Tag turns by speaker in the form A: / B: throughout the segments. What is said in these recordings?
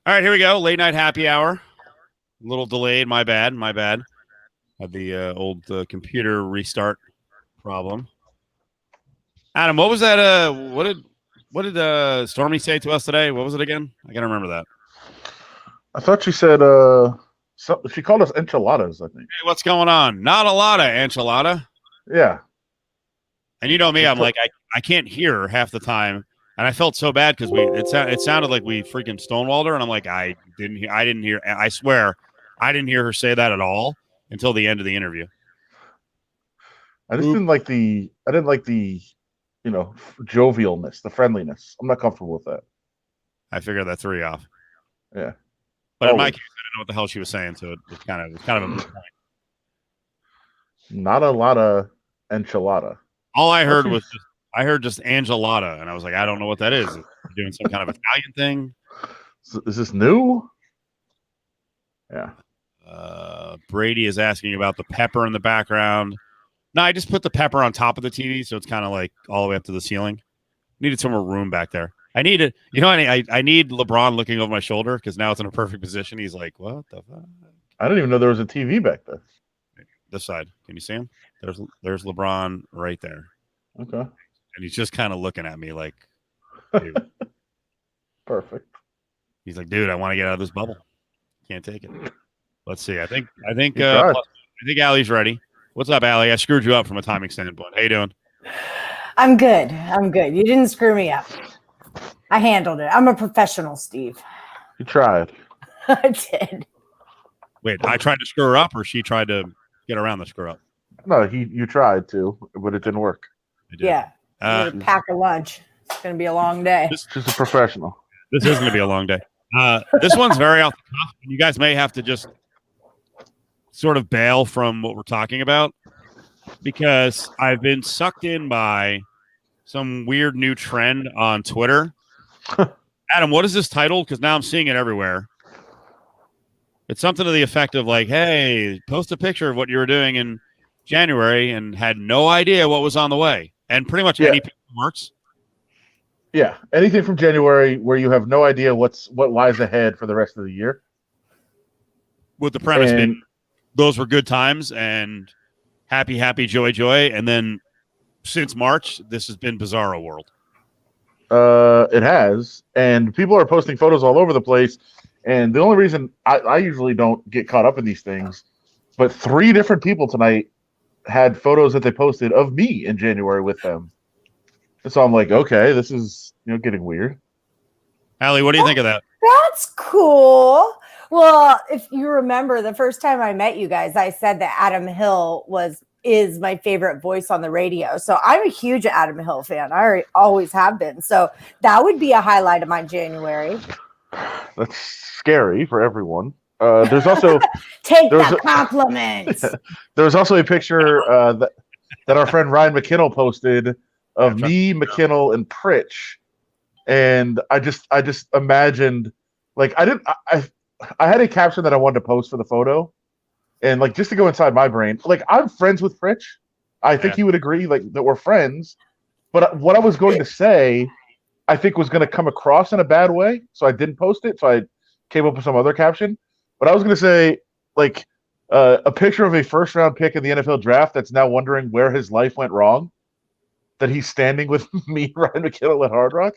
A: All right, here we go. Late night happy hour. A little delayed. My bad. Had the old computer restart problem. Adam, what was that? What did Stormy say to us today? What was it again? I gotta remember that.
B: I thought she said she called us enchiladas, I think.
A: Hey, what's going on? Not a lot of enchilada.
B: Yeah.
A: And you know me, I'm like I can't hear her half the time. And I felt so bad because it sounded like we freaking stonewalled her, and I'm like, I didn't hear. I swear, I didn't hear her say that at all until the end of the interview.
B: I didn't like the jovialness, the friendliness. I'm not comfortable with that.
A: I figured that threw you off.
B: Yeah,
A: but in my case, I didn't know what the hell she was saying, so it's kind of a moot point.
B: Not a lot of enchilada.
A: All I heard was just Angelada, and I was like, I don't know what that is. Is she doing some kind of Italian thing?
B: Is this new? Yeah.
A: Brady is asking about the pepper in the background. No, I just put the pepper on top of the TV, so it's kind of like all the way up to the ceiling. Needed some more room back there. I need LeBron looking over my shoulder because now it's in a perfect position. He's like, what the fuck?
B: I didn't even know there was a TV back there.
A: This side. Can you see him? There's LeBron right there.
B: Okay.
A: And he's just kind of looking at me like, dude.
B: Perfect.
A: He's like, dude, I want to get out of this bubble. Can't take it. Let's see. I think Allie's ready. What's up, Allie? I screwed you up from a timing standpoint. How you doing?
C: I'm good. You didn't screw me up. I handled it. I'm a professional, Steve.
B: You tried.
C: I did.
A: Wait, I tried to screw her up, or she tried to get around the screw up?
B: No, you tried to, but it didn't work.
C: Yeah. Pack a lunch. It's going to be a long day.
B: She's a professional.
A: This is going to be a long day. This one's very off the cuff. You guys may have to just sort of bail from what we're talking about because I've been sucked in by some weird new trend on Twitter. Adam, what is this titled? Because now I'm seeing it everywhere. It's something to the effect of like, hey, post a picture of what you were doing in January and had no idea what was on the way. And pretty much any picture works.
B: Yeah, anything from January where you have no idea what lies ahead for the rest of the year.
A: With the premise being those were good times and happy, joy. And then since March, this has been Bizarro World.
B: It has. And people are posting photos all over the place. And the only reason I usually don't get caught up in these things, but 3 different people tonight had photos that they posted of me in January with them. And so I'm like, okay, this is getting weird.
A: Allie, what do you think of that?
C: That's cool. Well, if you remember the first time I met you guys, I said that Adam Hill is my favorite voice on the radio. So I'm a huge Adam Hill fan. I always have been. So that would be a highlight of my January.
B: That's scary for everyone. There's also
C: take that compliment.
B: There's also a picture that our friend Ryan McKinnell posted of me, McKinnell, and Pritch, and I just imagined like I had a caption that I wanted to post for the photo, and like just to go inside my brain, like I'm friends with Pritch. I think he would agree like that we're friends, but what I was going to say, I think was going to come across in a bad way, so I didn't post it. So I came up with some other caption. But I was going to say, like, a picture of a first-round pick in the NFL draft that's now wondering where his life went wrong, that he's standing with me, Ryan McKinnell, at Hard Rock.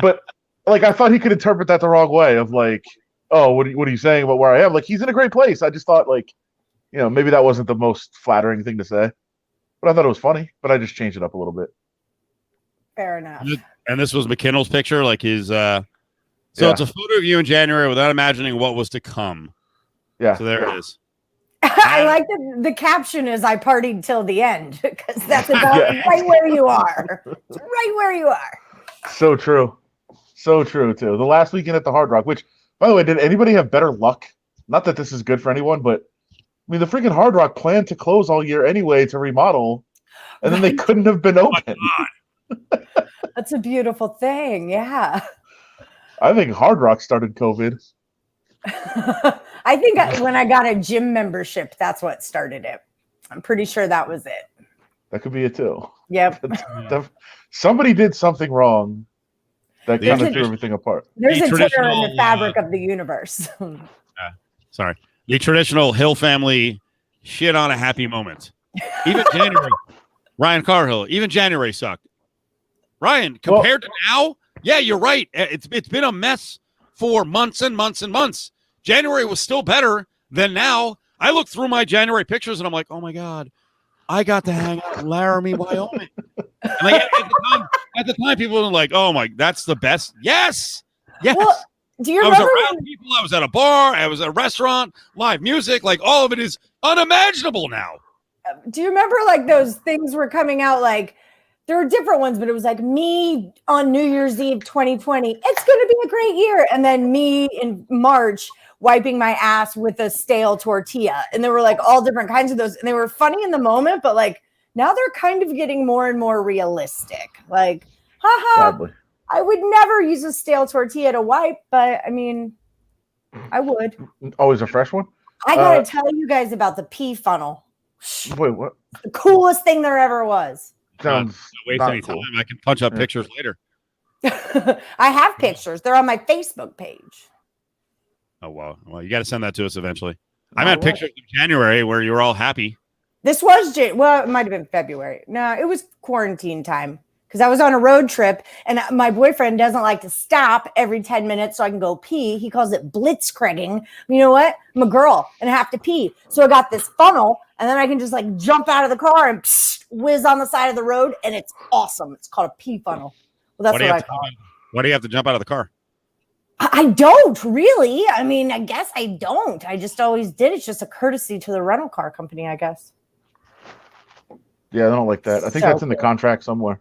B: But, like, I thought he could interpret that the wrong way of, like, oh, what are you saying about where I am? Like, he's in a great place. I just thought, like, maybe that wasn't the most flattering thing to say. But I thought it was funny. But I just changed it up a little bit.
C: Fair enough.
A: And this was McKinnell's picture, like his So it's a photo of you in January without imagining what was to come.
B: Yeah.
A: So there it is.
C: I like the caption is I partied till the end because that's about right where you are. Right where you are.
B: So true. So true, too. The last weekend at the Hard Rock, which, by the way, did anybody have better luck? Not that this is good for anyone, but I mean, the freaking Hard Rock planned to close all year anyway to remodel, and then they couldn't have been open.
C: That's a beautiful thing. Yeah.
B: I think Hard Rock started COVID.
C: I think when I got a gym membership, that's what started it. I'm pretty sure that was it.
B: That could be it too.
C: Yep.
B: Somebody did something wrong. That kind of threw everything apart.
C: There's a tear in the fabric of the universe.
A: Sorry. The traditional Hill family shit on a happy moment. Even January. Ryan Carhill, even January sucked. Ryan, compared to now, yeah, you're right. It's been a mess for months and months and months. January was still better than now. I look through my January pictures and I'm like, oh my God, I got to hang out in Laramie, Wyoming. And like, at the time, people were like, oh my, that's the best. Yes.
C: Well, do you
A: I
C: remember
A: was around people. I was at a bar. I was at a restaurant, live music. Like all of it is unimaginable now.
C: Do you remember like those things were coming out? Like there were different ones, but it was like me on New Year's Eve 2020. It's going to be a great year. And then me in March wiping my ass with a stale tortilla. And there were like all different kinds of those. And they were funny in the moment, but like now they're kind of getting more and more realistic. Like, haha,
B: Sadly.
C: I would never use a stale tortilla to wipe, but I mean, I would.
B: Always a fresh one?
C: I got to tell you guys about the pea funnel.
B: Wait, what?
C: The coolest thing there ever was.
B: Sounds
A: waste
B: not
A: any
B: cool.
A: time. I can punch up pictures later.
C: I have pictures. They're on my Facebook page.
A: Oh, wow. Well, you got to send that to us eventually. I meant pictures of January where you were all happy.
C: This was well, it might have been February. No, it was quarantine time because I was on a road trip and my boyfriend doesn't like to stop every 10 minutes so I can go pee. He calls it blitzkrieging. You know what? I'm a girl and I have to pee. So I got this funnel and then I can just like jump out of the car and whiz on the side of the road. And it's awesome. It's called a pee funnel. Well, that's what I call it.
A: Why do you have to jump out of the car?
C: I don't really. I mean, I guess I don't. I just always did. It's just a courtesy to the rental car company, I guess.
B: Yeah, I don't like that. I think that's in the contract somewhere.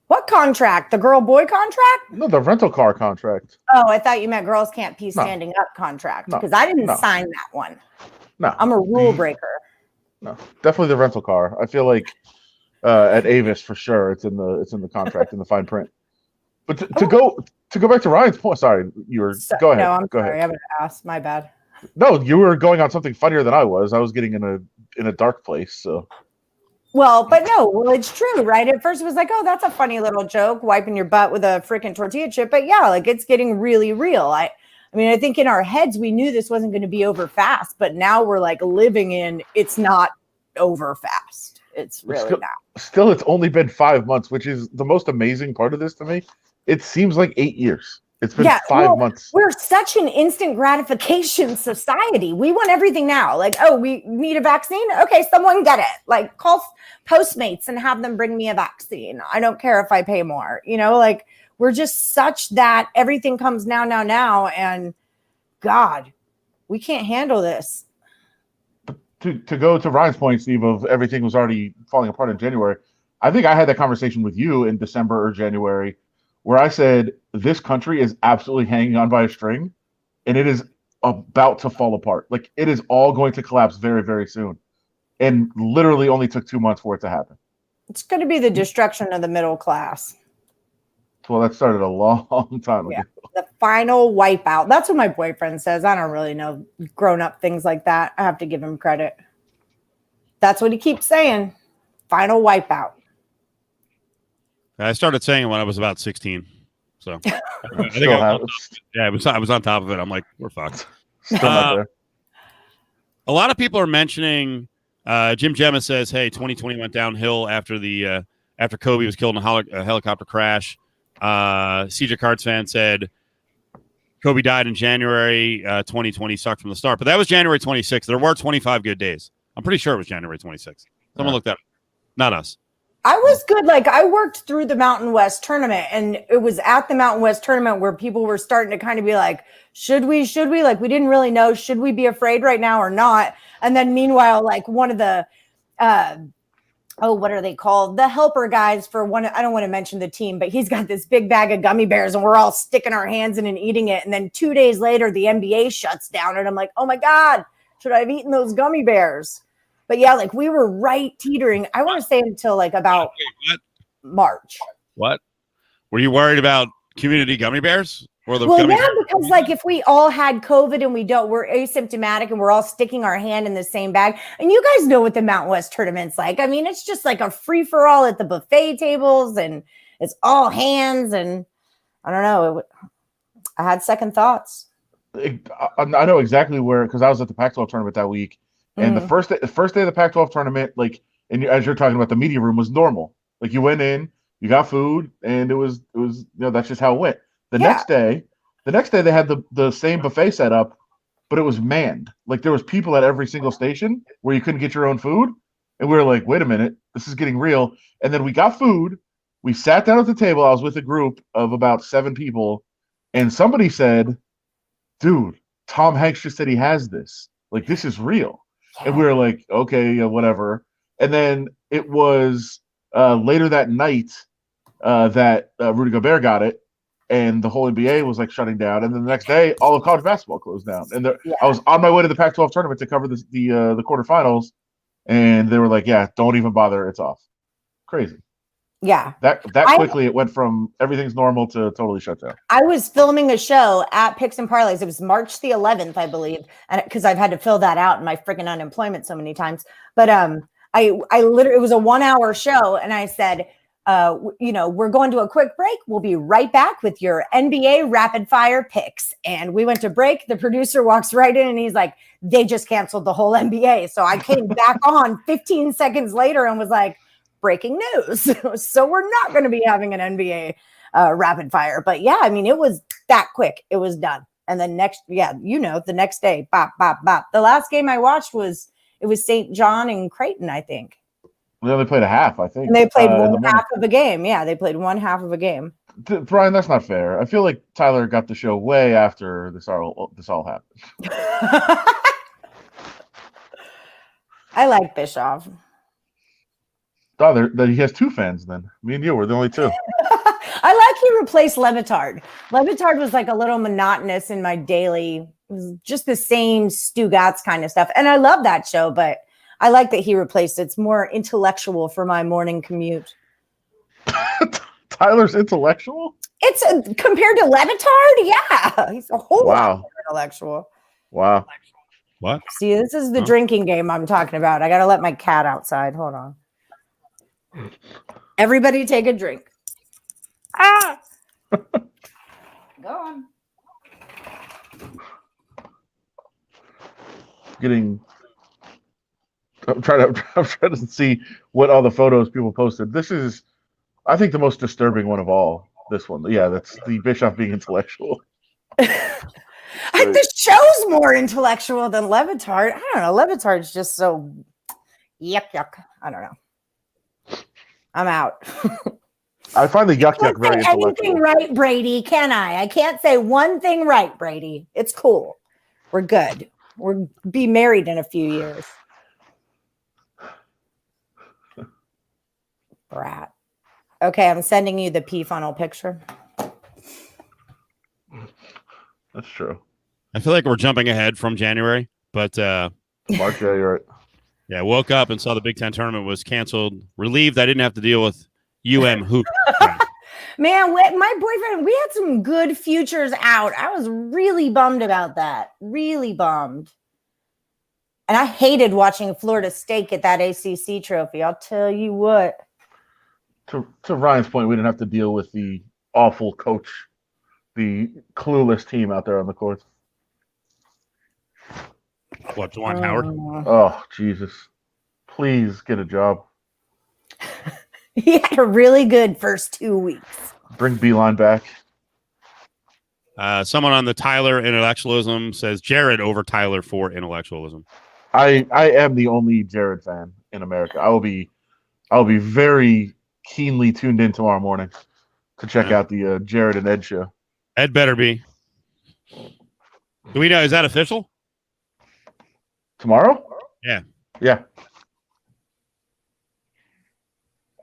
C: What contract? The girl-boy contract?
B: No, the rental car contract.
C: Oh, I thought you meant girls can't pee standing up contract because I didn't sign that one.
B: No.
C: I'm a rule breaker.
B: No, definitely the rental car. I feel like at Avis for sure it's in the contract in the fine print. But to go back to Ryan's point, sorry, you were go ahead.
C: No, I'm
B: go
C: sorry.
B: ahead.
C: I haven't asked. My bad.
B: No, you were going on something funnier than I was. I was getting in a dark place. So.
C: Well, but no, it's true, right? At first it was like, oh, that's a funny little joke, wiping your butt with a freaking tortilla chip. But yeah, like it's getting really real. I mean, I think in our heads we knew this wasn't going to be over fast, but now we're like living in it's not over fast. It's really not.
B: Still, it's only been 5 months, which is the most amazing part of this to me. It seems like 8 years. It's been 5 months.
C: We're such an instant gratification society. We want everything now. Like, oh, we need a vaccine? Okay, someone get it. Like, call Postmates and have them bring me a vaccine. I don't care if I pay more. You know, like, we're just such that everything comes now. And, God, we can't handle this.
B: To go to Ryan's point, Steve, of everything was already falling apart in January, I think I had that conversation with you in December or January where I said, this country is absolutely hanging on by a string and it is about to fall apart. Like it is all going to collapse very, very soon. And literally only took 2 months for it to happen.
C: It's going to be the destruction of the middle class.
B: Well, that started a long time ago.
C: The final wipeout. That's what my boyfriend says. I don't really know grown-up things like that. I have to give him credit. That's what he keeps saying. Final wipeout.
A: I started saying it when I was about 16. So I think I was on top of it. I'm like, we're fucked.
B: Still not there.
A: A lot of people are mentioning Jim Gemma says, hey, 2020 went downhill after after Kobe was killed in a helicopter crash. CJ Cards fan said Kobe died in January 2020 sucked from the start. But that was January 26th. There were 25 good days. I'm pretty sure it was January 26th. Someone looked that up. Not us.
C: I was good. Like I worked through the Mountain West tournament and it was at the Mountain West tournament where people were starting to kind of be like, should we? Like, we didn't really know, should we be afraid right now or not? And then meanwhile, like one of the, what are they called? The helper guys for one, I don't want to mention the team, but he's got this big bag of gummy bears and we're all sticking our hands in and eating it. And then 2 days later, the NBA shuts down and I'm like, oh my God, should I have eaten those gummy bears? But yeah, like we were right teetering. I want to say until like about March.
A: What? Were you worried about community gummy bears? Or the
C: because like if we all had COVID and we're asymptomatic and we're all sticking our hand in the same bag. And you guys know what the Mountain West tournament's like. I mean, it's just like a free for all at the buffet tables and it's all hands and I don't know. I had second thoughts.
B: I know exactly where, because I was at the Pac-12 tournament that week, and the first day of the Pac-12 tournament, like, and as you're talking about, the media room was normal. Like, you went in, you got food, and it was that's just how it went. The next day they had the same buffet set up, but it was manned. Like, there was people at every single station where you couldn't get your own food, and we were like, wait a minute, this is getting real. And then we got food. We sat down at the table. I was with a group of about 7 people, and somebody said, dude, Tom Hanks just said he has this. Like, this is real. Yeah. And we were like, okay, whatever. And then it was later that night that Rudy Gobert got it, and the whole NBA was like shutting down. And then the next day, all of college basketball closed down. And I was on my way to the Pac-12 tournament to cover the quarterfinals, and they were like, yeah, don't even bother. It's off. Crazy.
C: Yeah.
B: That quickly it went from everything's normal to totally shut down. I was filming a show at Picks and Parlays. It was March the 11th, I believe. And because I've had to fill that out in my freaking unemployment so many times. But I literally, it was a 1-hour show. And I said, we're going to a quick break. We'll be right back with your NBA rapid fire picks. And we went to break. The producer walks right in and he's like, they just canceled the whole NBA. So I came back on 15 seconds later and was like, breaking news. So we're not going to be having an NBA rapid fire. But yeah, I mean, it was that quick. It was done. And then the next day, bop, bop, bop. The last game I watched was St. John and Creighton, I think. We only played a half, I think. And they played one half of a game. Yeah, they played one half of a game. Brian, that's not fair. I feel like Tyler got the show way after this all happened. I like Bischoff. Oh, he has 2 fans then. Me and you were the only 2. I like he replaced Levitard. Levitard was like a little monotonous in my daily, it was just the same Stugatz kind of stuff. And I love that show, but I like that he replaced it. It's more intellectual for my morning commute. Tyler's intellectual? It's compared to Levitard? Yeah. He's a whole lot more intellectual. Wow. What? See, this is the drinking game I'm talking about. I got to let my cat outside. Hold on. Everybody take a drink. Ah! Go on. I'm trying to see what all the photos people posted. This is, I think, the most disturbing one of all. This one. Yeah, that's the Bischoff being intellectual. The show's more intellectual than Levitard. I don't know. Levitard's just so yuck. I don't know. I'm out. I find the yuck very intellectual. Anything right, Brady? Can I? I can't say one thing right, Brady. It's cool. We're good. We'll be married in a few years. Brat. Okay, I'm sending you the pea funnel picture. That's true.
A: I feel like we're jumping ahead from January, but
B: March, yeah, you're right.
A: Yeah, woke up and saw the Big Ten tournament was canceled. Relieved I didn't have to deal with hoop.
C: Man, my boyfriend, we had some good futures out. I was really bummed about that. Really bummed. And I hated watching Florida State get that ACC trophy. I'll tell you what.
B: To Ryan's point, we didn't have to deal with the awful coach, the clueless team out there on the court.
A: What, Juwan Howard?
B: Oh, Jesus. Please get a job.
C: He had a really good first 2 weeks.
B: Bring Beeline back.
A: Someone on the Tyler intellectualism says Jared over Tyler for intellectualism.
B: I am the only Jared fan in America. I will be very keenly tuned in tomorrow morning to check out the Jared and Ed show.
A: Ed better be. Do we know? Is that official?
B: Tomorrow?
A: Yeah.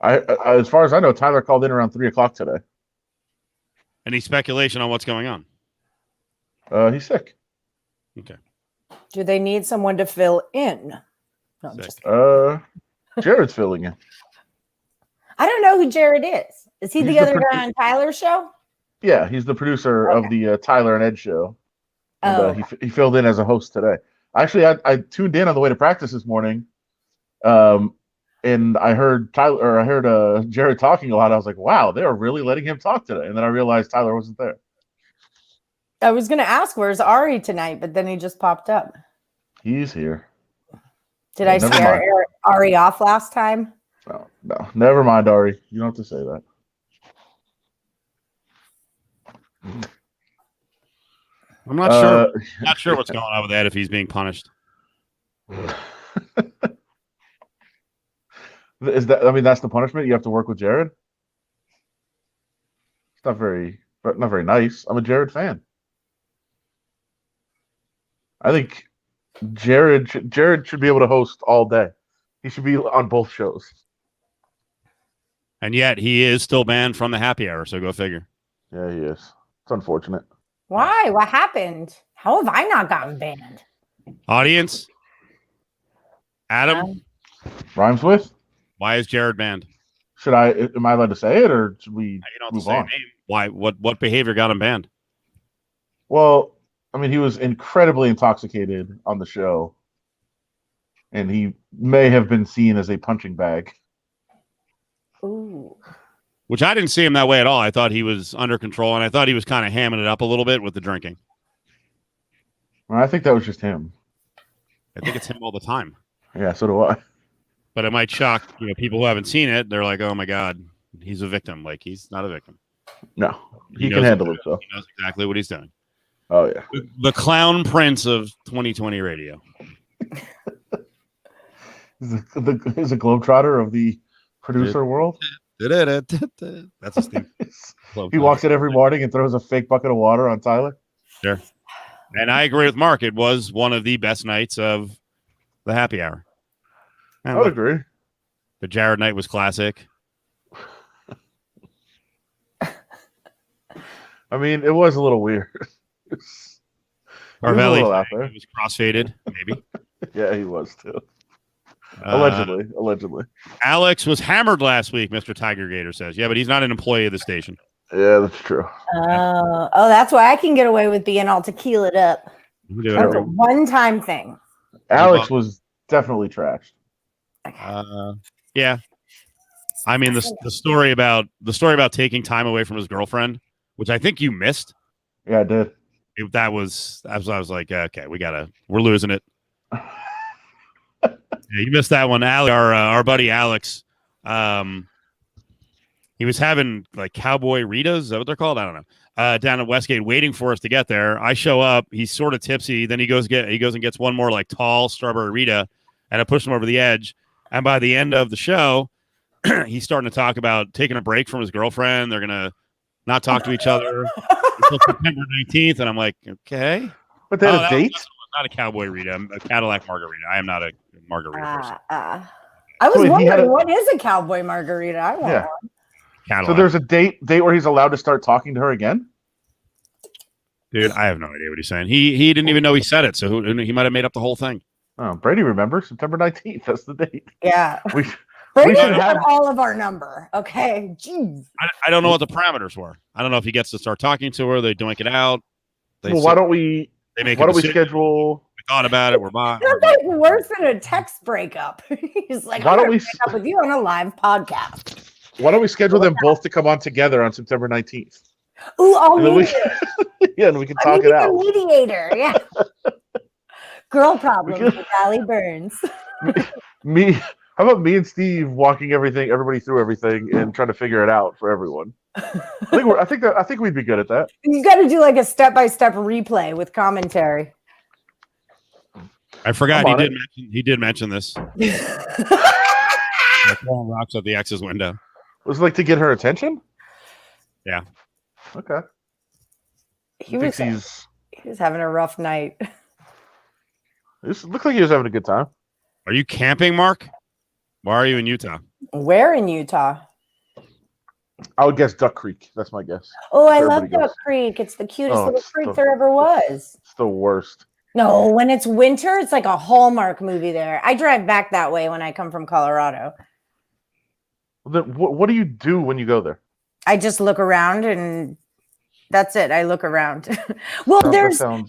B: I as far as I know, Tyler called in around 3:00 today.
A: Any speculation on what's going on?
B: He's sick.
A: Okay.
C: Do they need someone to fill in? No, I'm just
B: Jared's filling in.
C: I don't know who Jared is. Is he the other guy on Tyler's show?
B: Yeah, he's the producer of the Tyler and Ed show. And, he filled in as a host today. Actually, I tuned in on the way to practice this morning. and I heard Jared talking a lot. I was like, wow, they are really letting him talk today. And then I realized Tyler wasn't there.
C: I was going to ask, where's Ari tonight? But then he just popped up.
B: He's here.
C: Did I scare Ari off last time?
B: No, never mind, Ari. You don't have to say that.
A: I'm not sure. Not sure what's going on with that if he's being punished.
B: Is that? I mean, that's the punishment. You have to work with Jared. It's not very nice. I'm a Jared fan. I think Jared should be able to host all day. He should be on both shows.
A: And yet he is still banned from the happy hour. So go figure.
B: Yeah, he is. It's unfortunate.
C: Why? What happened? How have I not gotten banned?
A: Audience, Adam,
B: Rhymes with?
A: why is Jared banned?
B: Am I allowed to say it, or should we
A: You don't have
B: move
A: to say
B: on?
A: a name. Why? What behavior got him banned?
B: Well, I mean, he was incredibly intoxicated on the show, and he may have been seen as a punching bag.
C: Ooh.
A: Which I didn't see him that way at all. I thought he was under control, and I thought he was kind of hamming it up a little bit with the drinking.
B: Well, I think that was just him.
A: I think it's him all the time.
B: Yeah, so do I.
A: But it might shock people who haven't seen it. They're like, "Oh my god, he's a victim." Like he's not a victim.
B: No, he can handle himself.
A: He knows exactly what he's doing.
B: Oh yeah,
A: The clown prince of 2020 radio.
B: he's a globetrotter of the producer world.
A: That's a Steve.
B: He walks in every morning and throws a fake bucket of water on Tyler.
A: Sure. And I agree with Mark. It was one of the best nights of the happy hour.
B: I would agree.
A: The Jared night was classic.
B: I mean, it was a little weird.
A: Carvelli
B: out there.
A: was crossfaded, maybe.
B: Yeah, he was too. Allegedly.
A: Alex was hammered last week, Mr. Tiger Gator says. Yeah, but he's not an employee of the station.
B: Yeah, that's true.
C: Oh, that's why I can get away with being all tequila'd up. That's a one-time thing.
B: Alex was definitely trashed.
A: Yeah. I mean the story about taking time away from his girlfriend, which I think you missed.
B: Yeah, I did.
A: I was like, okay, we're losing it. Yeah, you missed that one. Our buddy Alex, he was having like Cowboy Ritas, is that what they're called? I don't know. Down at Westgate, waiting for us to get there. I show up, he's sort of tipsy. Then he goes and gets one more like tall strawberry Rita, and I push him over the edge. And by the end of the show, he's starting to talk about taking a break from his girlfriend. They're gonna not talk to each other until September 19th. And I'm like, okay.
B: But they had a date?
A: Not a Cowboy Rita. I'm a Cadillac Margarita. I am not a margarita person.
C: I was wondering, what is a Cowboy Margarita? I want one.
A: Cadillac.
B: So there's a date where he's allowed to start talking to her again?
A: Dude, I have no idea what he's saying. He didn't even know he said it, so he might have made up the whole thing.
B: Oh, Brady remembers September 19th. That's the date.
C: Yeah.
B: We should have
C: all of our number. Okay. Jeez.
A: I don't know what the parameters were. I don't know if he gets to start talking to her. They doink it out.
B: Why don't we schedule?
A: We thought about it. We're buying.
C: That's like worse than a text breakup. He's like, I'm going to break up with you on a live podcast.
B: Why don't we schedule them both to come on together on September 19th?
C: Ooh,
B: and we can talk it out.
C: Mediator, yeah. Girl problems with Allie Burns.
B: How about me and Steve walking everybody through everything and trying to figure it out for everyone? I think we'd be good at that.
C: You got to do like a step-by-step replay with commentary.
A: I forgot he did mention this. Throwing rocks at the ex's window.
B: Was it like to get her attention?
A: Yeah.
B: Okay.
C: He was having a rough night.
B: This looked like he was having a good time.
A: Are you camping, Mark? Why are you in Utah?
C: Where in Utah?
B: I would guess Duck Creek. That's my guess.
C: Oh, I love Duck Creek. It's the cutest little creek there ever was.
B: It's the worst.
C: No, when it's winter, it's like a Hallmark movie there. I drive back that way when I come from Colorado.
B: Then what do you do when you go there?
C: I just look around and that's it. I look around. Well, there's a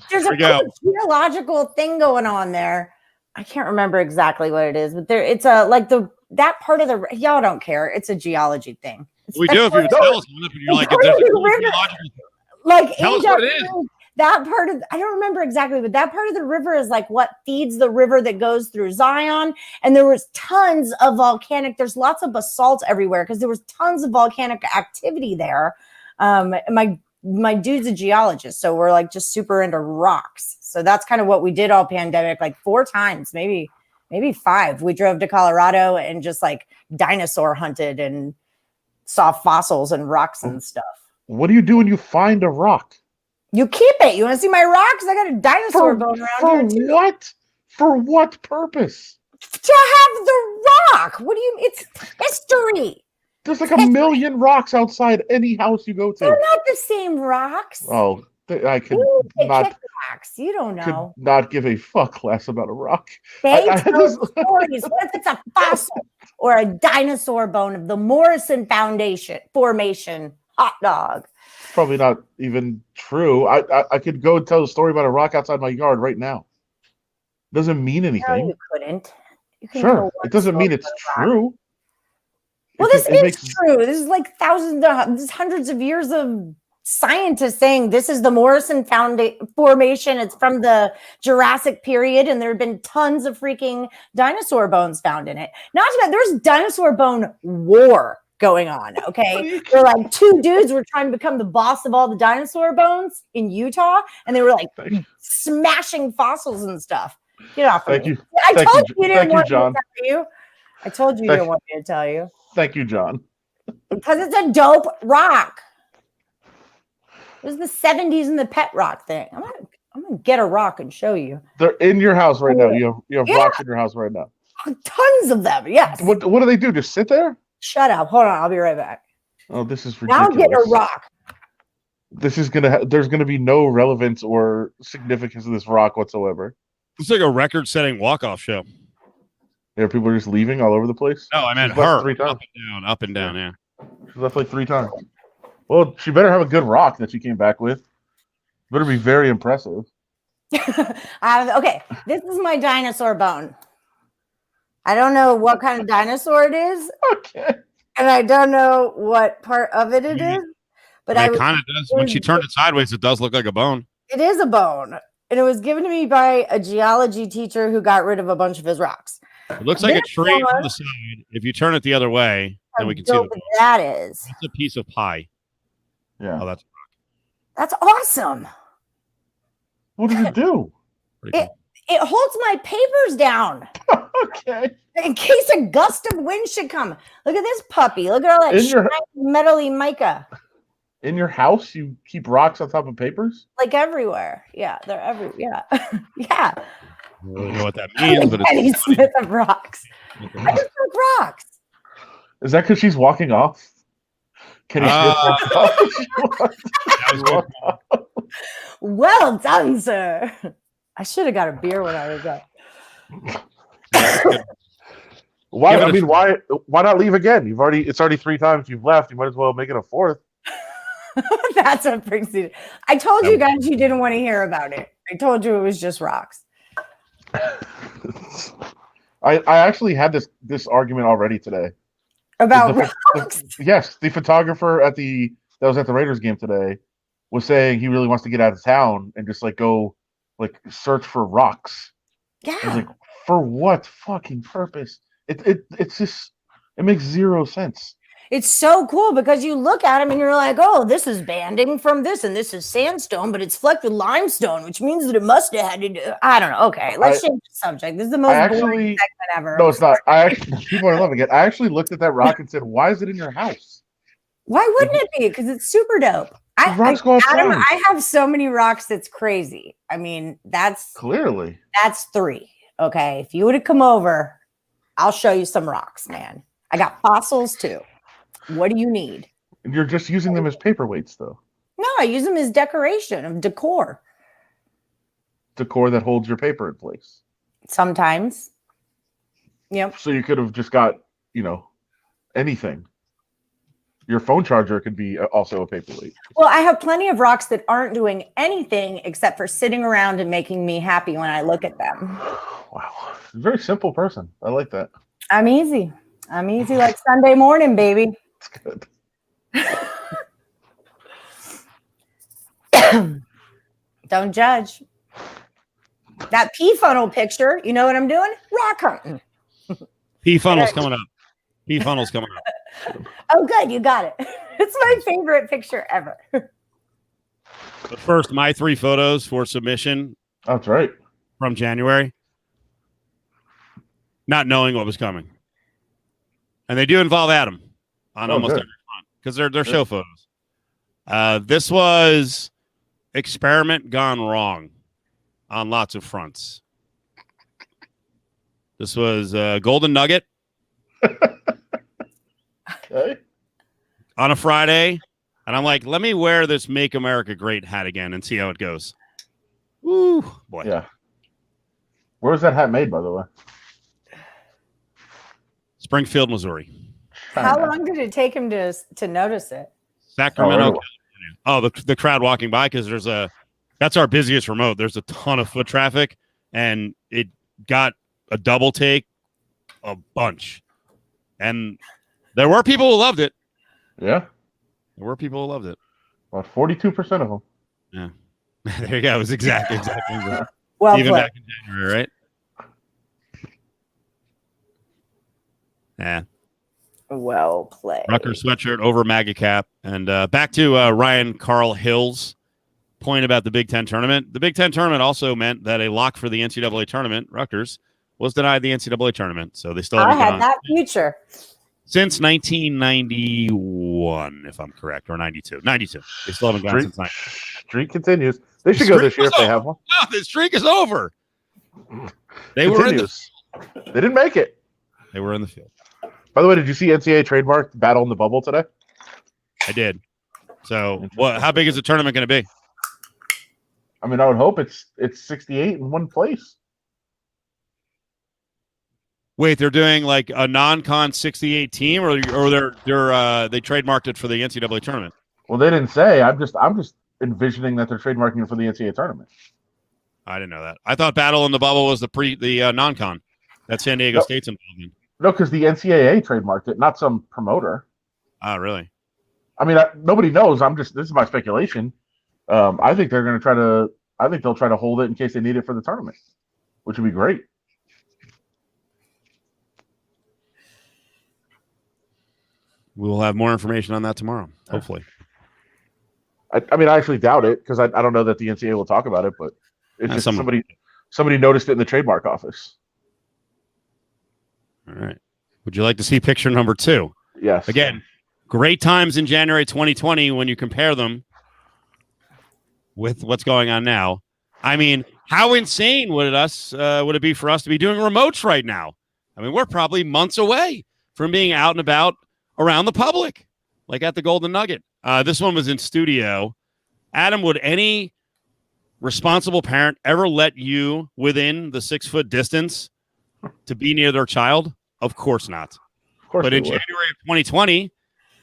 C: geological thing going on there. I can't remember exactly what it is, but it's like the that part of the y'all don't care. It's a geology thing.
A: We do if you tell us, and you're like, if there's a cool geological,
C: like
A: tell us what it is.
C: That part of I don't remember exactly, but that part of the river is like what feeds the river that goes through Zion. And there was tons of volcanic. There's lots of basalt everywhere because there was tons of volcanic activity there. My dude's a geologist, so we're like just super into rocks. So that's kind of what we did all pandemic, like 4 times, maybe 5. We drove to Colorado and just like dinosaur hunted and saw fossils and rocks and stuff.
B: What do you do when you find a rock?
C: You keep it. You want to see my rocks? I got a dinosaur bone around here too.
B: What? For what purpose?
C: To have the rock. What do you? It's history.
B: There's like a million rocks outside any house you go to.
C: They're not the same rocks.
B: Oh, I could not.
C: Rocks. You don't know.
B: Could not give a fuck less about a rock.
C: They tell stories. What if it's a fossil or a dinosaur bone of the Morrison Formation? Hot dog.
B: Probably not even true. I could go and tell a story about a rock outside my yard right now. Doesn't mean anything.
C: No, you couldn't.
B: Sure, it doesn't mean it's true.
C: Well, this is true. This is like hundreds of years of scientists saying this is the Morrison Formation. It's from the Jurassic period, and there have been tons of freaking dinosaur bones found in it. Not to mention, there's dinosaur bone war going on. Okay, where like 2 dudes were trying to become the boss of all the dinosaur bones in Utah, and they were like smashing fossils and stuff. Get off of me. I told you didn't want me to tell you. I told you didn't want me to tell you.
B: Thank you, John.
C: Because it's a dope rock. It was the 70s and the pet rock thing. I'm gonna get a rock and show you.
B: They're in your house right now. You have rocks in your house right now.
C: Tons of them. Yes.
B: What do they do? Just sit there?
C: Shut up. Hold on. I'll be right back.
B: Oh, this is ridiculous.
C: Now I'm getting a rock.
B: This is there's gonna be no relevance or significance of this rock whatsoever.
A: It's like a record-setting walk-off show.
B: Yeah, people are just leaving all over the place.
A: No, I meant her. 3 times. Up and down. Yeah.
B: She left like 3 times. Well, she better have a good rock that she came back with. Better be very impressive.
C: Okay, this is my dinosaur bone. I don't know what kind of dinosaur it is.
B: Okay.
C: And I don't know what part of it is. But
A: it kind of does. When she turned it sideways, it does look like a bone.
C: It is a bone. And it was given to me by a geology teacher who got rid of a bunch of his rocks.
A: It looks like a tree from the side. If you turn it the other way, then we can see
C: that is.
A: It's a piece of pie.
B: Yeah.
A: Oh, that's
C: awesome.
B: What does it do?
C: It holds my papers down.
B: Okay.
C: In case a gust of wind should come. Look at this puppy. Look at all that shiny, metally mica.
B: In your house, you keep rocks on top of papers?
C: Like everywhere. Yeah, they're everywhere. Yeah. Yeah.
A: I don't know what that means, but
C: Kenny Smith of rocks. I just like rocks.
B: Is that because she's walking off? Kenny Smith walked off.
C: Well done, sir. I should have got a beer when I was up.
B: Why not leave again? It's already 3 times you've left. You might as well make it a 4th.
C: That's what brings you. I told you guys you didn't want to hear about it. I told you it was just rocks.
B: I actually had this argument already today.
C: About rocks?
B: Yes, the photographer that was at the Raiders game today was saying he really wants to get out of town and just like go like search for rocks.
C: Yeah.
B: I was like, for what fucking purpose? It's just it makes 0 sense.
C: It's so cool because you look at them and you're like, oh, this is banding from this and this is sandstone, but it's flecked with limestone, which means that it must have had to do. I don't know. Okay, let's change the subject. This is the most boring segment ever.
B: No, it's not. People are loving it. I actually looked at that rock and said, why is it in your house?
C: Why wouldn't it be? Because it's super dope. Adam, I have so many rocks that's crazy. I mean, that's 3. Okay. If you would have come over, I'll show you some rocks, man. I got fossils too. What do you need?
B: You're just using them as paperweights, though.
C: No, I use them as decoration, of decor.
B: Decor that holds your paper in place.
C: Sometimes. Yep.
B: So you could have just got, anything. Your phone charger could be also a paperweight.
C: Well, I have plenty of rocks that aren't doing anything except for sitting around and making me happy when I look at them.
B: Wow. Very simple person. I like that.
C: I'm easy. I'm easy like Sunday morning, baby.
B: It's good.
C: Don't judge. That pea funnel picture, you know what I'm doing? Rock hunting.
A: P funnel's coming up. P funnel's coming up.
C: Oh, good. You got it. It's my favorite picture ever.
A: But first, my 3 photos for submission
B: That's right.
A: from January, not knowing what was coming. And they do involve Adam on almost every front because they're show photos. This was experiment gone wrong on lots of fronts. This was Golden Nugget
B: Okay.
A: on a Friday. And I'm like, let me wear this Make America Great hat again and see how it goes. Woo, boy.
B: Yeah. Where was that hat made, by the way?
A: Springfield, Missouri.
C: How long did it take him to notice it?
A: Sacramento. Oh, the crowd walking by because that's our busiest remote. There's a ton of foot traffic, and it got a double take a bunch. And there were people who loved it.
B: Yeah.
A: There were people who loved it.
B: About 42% of them.
A: Yeah. There you go. It was exactly.
C: Well
A: Even
C: played.
A: back in January, right? Yeah.
C: Well played.
A: Rutgers sweatshirt over MAGA cap. And back to Ryan Carl Hill's point about the Big Ten tournament. The Big Ten tournament also meant that a lock for the NCAA tournament, Rutgers, was denied the NCAA tournament. So they still
C: I
A: haven't
C: had
A: gone
C: that future.
A: since 1991, if I'm correct, or 92. 92. They still haven't gone since 92.
B: Streak continues. They should go this year if they have one.
A: No, the streak is over. They were in the,
B: They didn't make it.
A: They were in the field.
B: By the way, did you see NCAA trademark Battle in the Bubble today?
A: I did. So, how big is the tournament going to be?
B: I mean, I would hope it's 68 in one place.
A: Wait, they're doing like a non-con 68 team, or they trademarked it for the NCAA tournament?
B: Well, they didn't say. I'm just envisioning that they're trademarking it for the NCAA tournament.
A: I didn't know that. I thought Battle in the Bubble was the non-con that San Diego State's involved in.
B: No, because the NCAA trademarked it, not some promoter.
A: Oh, really?
B: I mean, nobody knows. This is my speculation. I think they're going to try to. I think they'll try to hold it in case they need it for the tournament, which would be great.
A: We will have more information on that tomorrow, hopefully.
B: I mean, I actually doubt it because I don't know that the NCAA will talk about it, but it's just somebody noticed it in the trademark office.
A: All right. Would you like to see picture number 2?
B: Yes.
A: Again, great times in January 2020 when you compare them with what's going on now. I mean, how insane would it be for us to be doing remotes right now? I mean, we're probably months away from being out and about around the public, like at the Golden Nugget. This one was in studio. Adam, would any responsible parent ever let you within the 6-foot distance to be near their child? Of course not.
B: Of course.
A: But in January of 2020,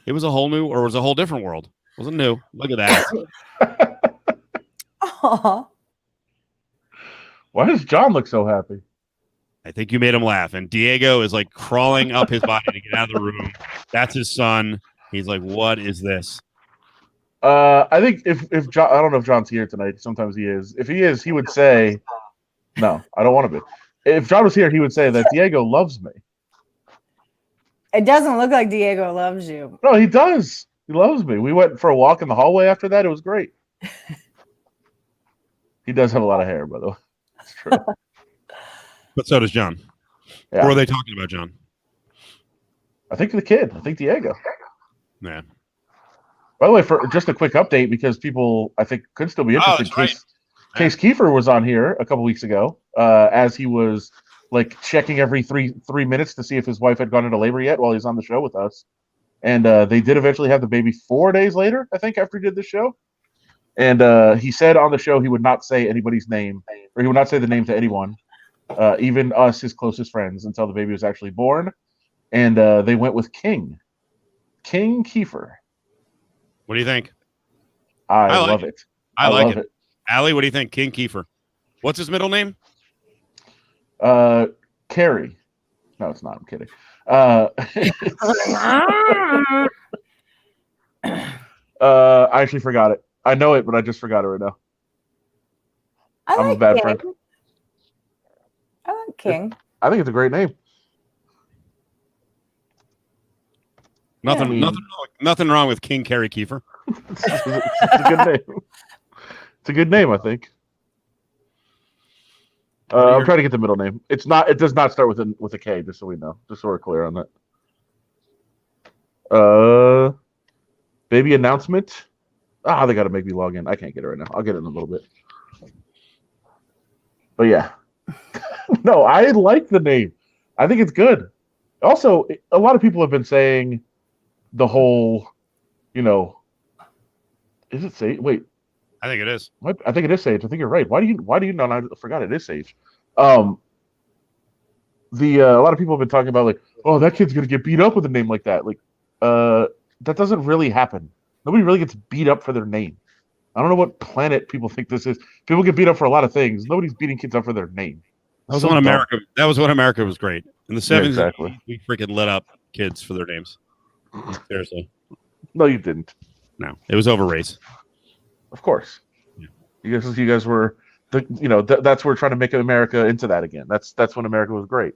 A: it was a whole different world. It wasn't new. Look at that.
C: Aww.
B: Why does John look so happy?
A: I think you made him laugh. And Diego is like crawling up his body to get out of the room. That's his son. He's like, what is this?
B: I think if John, I don't know if John's here tonight. Sometimes he is. If he is, he would say, no, I don't want to be. If John was here, he would say that Diego loves me.
C: It doesn't look like Diego loves you.
B: No, he does. He loves me. We went for a walk in the hallway after that. It was great. He does have a lot of hair, by the way. That's true.
A: But so does John.
B: Yeah.
A: Or are they talking about John?
B: I think the kid. I think Diego.
A: Yeah.
B: By the way, for just a quick update, because people I think could still be interested. Case Kiefer was on here a couple weeks ago, as he was like checking every three minutes to see if his wife had gone into labor yet while he was on the show with us. And they did eventually have the baby 4 days later, I think, after he did the show. And he said on the show he would not say anybody's name, or he would not say the name to anyone, even us, his closest friends, until the baby was actually born. And they went with King Kiefer.
A: What do you think?
B: I love it.
A: I like it. Allie, what do you think? King Kiefer. What's his middle name?
B: Carrie. No, it's not. I'm kidding. I actually forgot it. I know it, but I just forgot it right now. I'm a bad friend.
C: I like King.
B: I think it's a great name.
A: Nothing wrong with King Kerry Kiefer.
B: It's a good name. It's a good name, I think. I'm trying to get the middle name. It's not. It does not start with a K. Just so we know. Just so we're clear on that. Baby announcement. They got to make me log in. I can't get it right now. I'll get it in a little bit. But yeah, no, I like the name. I think it's good. Also, a lot of people have been saying the whole, is it Sage? Wait,
A: I think it is.
B: I think it is Sage. I think you're right. Why do you know? I forgot it is Sage. A lot of people have been talking about like, oh, that kid's gonna get beat up with a name like that. Like, that doesn't really happen. Nobody really gets beat up for their name. I don't know what planet people think this is. People get beat up for a lot of things. Nobody's beating kids up for their name.
A: That was when America was great. In the 70s,
B: Yeah, exactly.
A: we freaking lit up kids for their names. Seriously.
B: No, you didn't.
A: No, it was over race.
B: Of course.
A: Yeah.
B: You guys were, that's where we're trying to make America into that again. That's when America was great.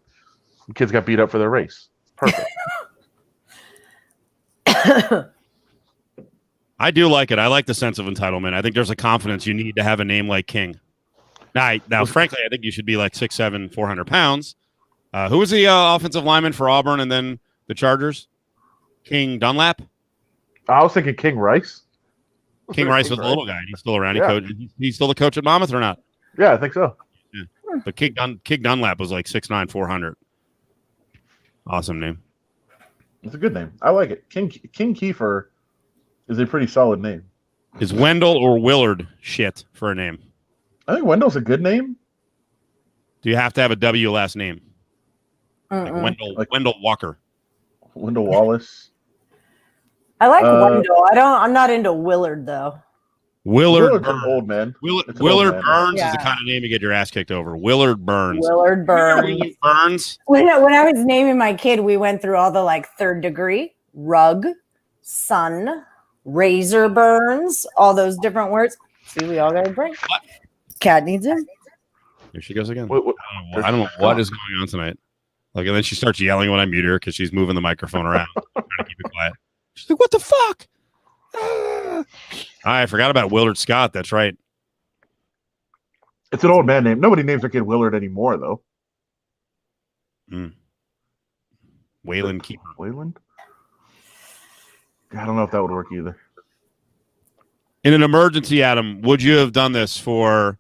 B: Kids got beat up for their race. Perfect.
A: I do like it. I like the sense of entitlement. I think there's a confidence you need to have a name like King. Now, frankly, I think you should be like 6'7", 400 pounds. Who was the offensive lineman for Auburn and then the Chargers? King Dunlap?
B: I was thinking King Rice.
A: King Rice was the little guy. He's still around.
B: Yeah.
A: He's still the coach at Monmouth or not?
B: Yeah, I think so.
A: Yeah. But King Dunlap was like 6'9", 400. Awesome name.
B: It's a good name. I like it. King Kiefer is a pretty solid name.
A: Is Wendell or Willard shit for a name?
B: I think Wendell's a good name.
A: Do you have to have a W last name? Like Wendell Walker.
B: Wendell Wallace.
C: I like Wendell. I'm not into Willard though.
B: Willard's an old man.
A: Willard Burns is the kind of name you get your ass kicked over. Willard Burns.
C: Willard Burns. When I was naming my kid, we went through all the like third degree, rug, sun, razor burns, all those different words. See, we all got a break.
A: What?
C: Cat needs him.
A: Here she goes again. I don't know what is going on tonight. Like, and then she starts yelling when I mute her because she's moving the microphone around, trying to keep it quiet. She's like, "What the fuck?" I forgot about Willard Scott. That's right.
B: It's an old man name. Nobody names their kid Willard anymore, though.
A: Waylon Keeper.
B: Wayland? I don't know if that would work either.
A: In an emergency, Adam, would you have done this for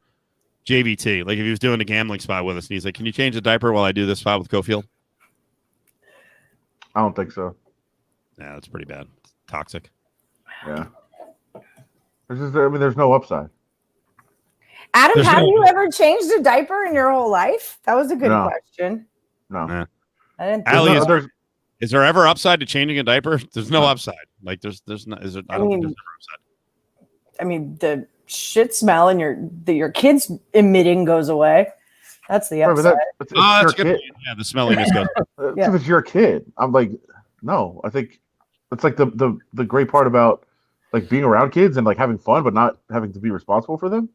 A: JBT? Like if he was doing a gambling spot with us and he's like, "Can you change the diaper while I do this spot with Cofield?"
B: I don't think so.
A: Yeah, that's pretty bad. It's toxic.
B: Yeah. There's no upside.
C: Adam, have you ever changed a diaper in your whole life? That was a good question.
B: No.
A: Yeah.
C: I didn't think
A: Allie, is there ever upside to changing a diaper? There's no upside. Like there's not. Is it? I don't think there's ever upside.
C: I mean, the shit smell and your kids emitting goes away. That's the upside.
A: That's good. Yeah, the smelliness goes.
B: If it's your kid, I'm like, no. I think that's like the great part about like being around kids and like having fun, but not having to be responsible for them.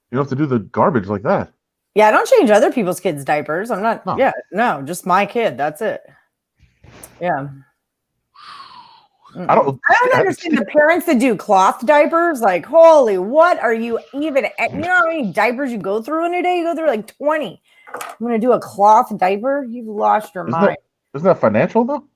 B: You don't have to do the garbage like that.
C: Yeah, I don't change other people's kids' diapers. I'm not. No. Yeah, no, just my kid. That's it. Yeah. I don't understand the parents that do cloth diapers. Like, holy, what are you even? You know how many diapers you go through in a day? You go through like 20. I'm gonna do a cloth diaper. You've lost your mind.
B: Isn't that financial though?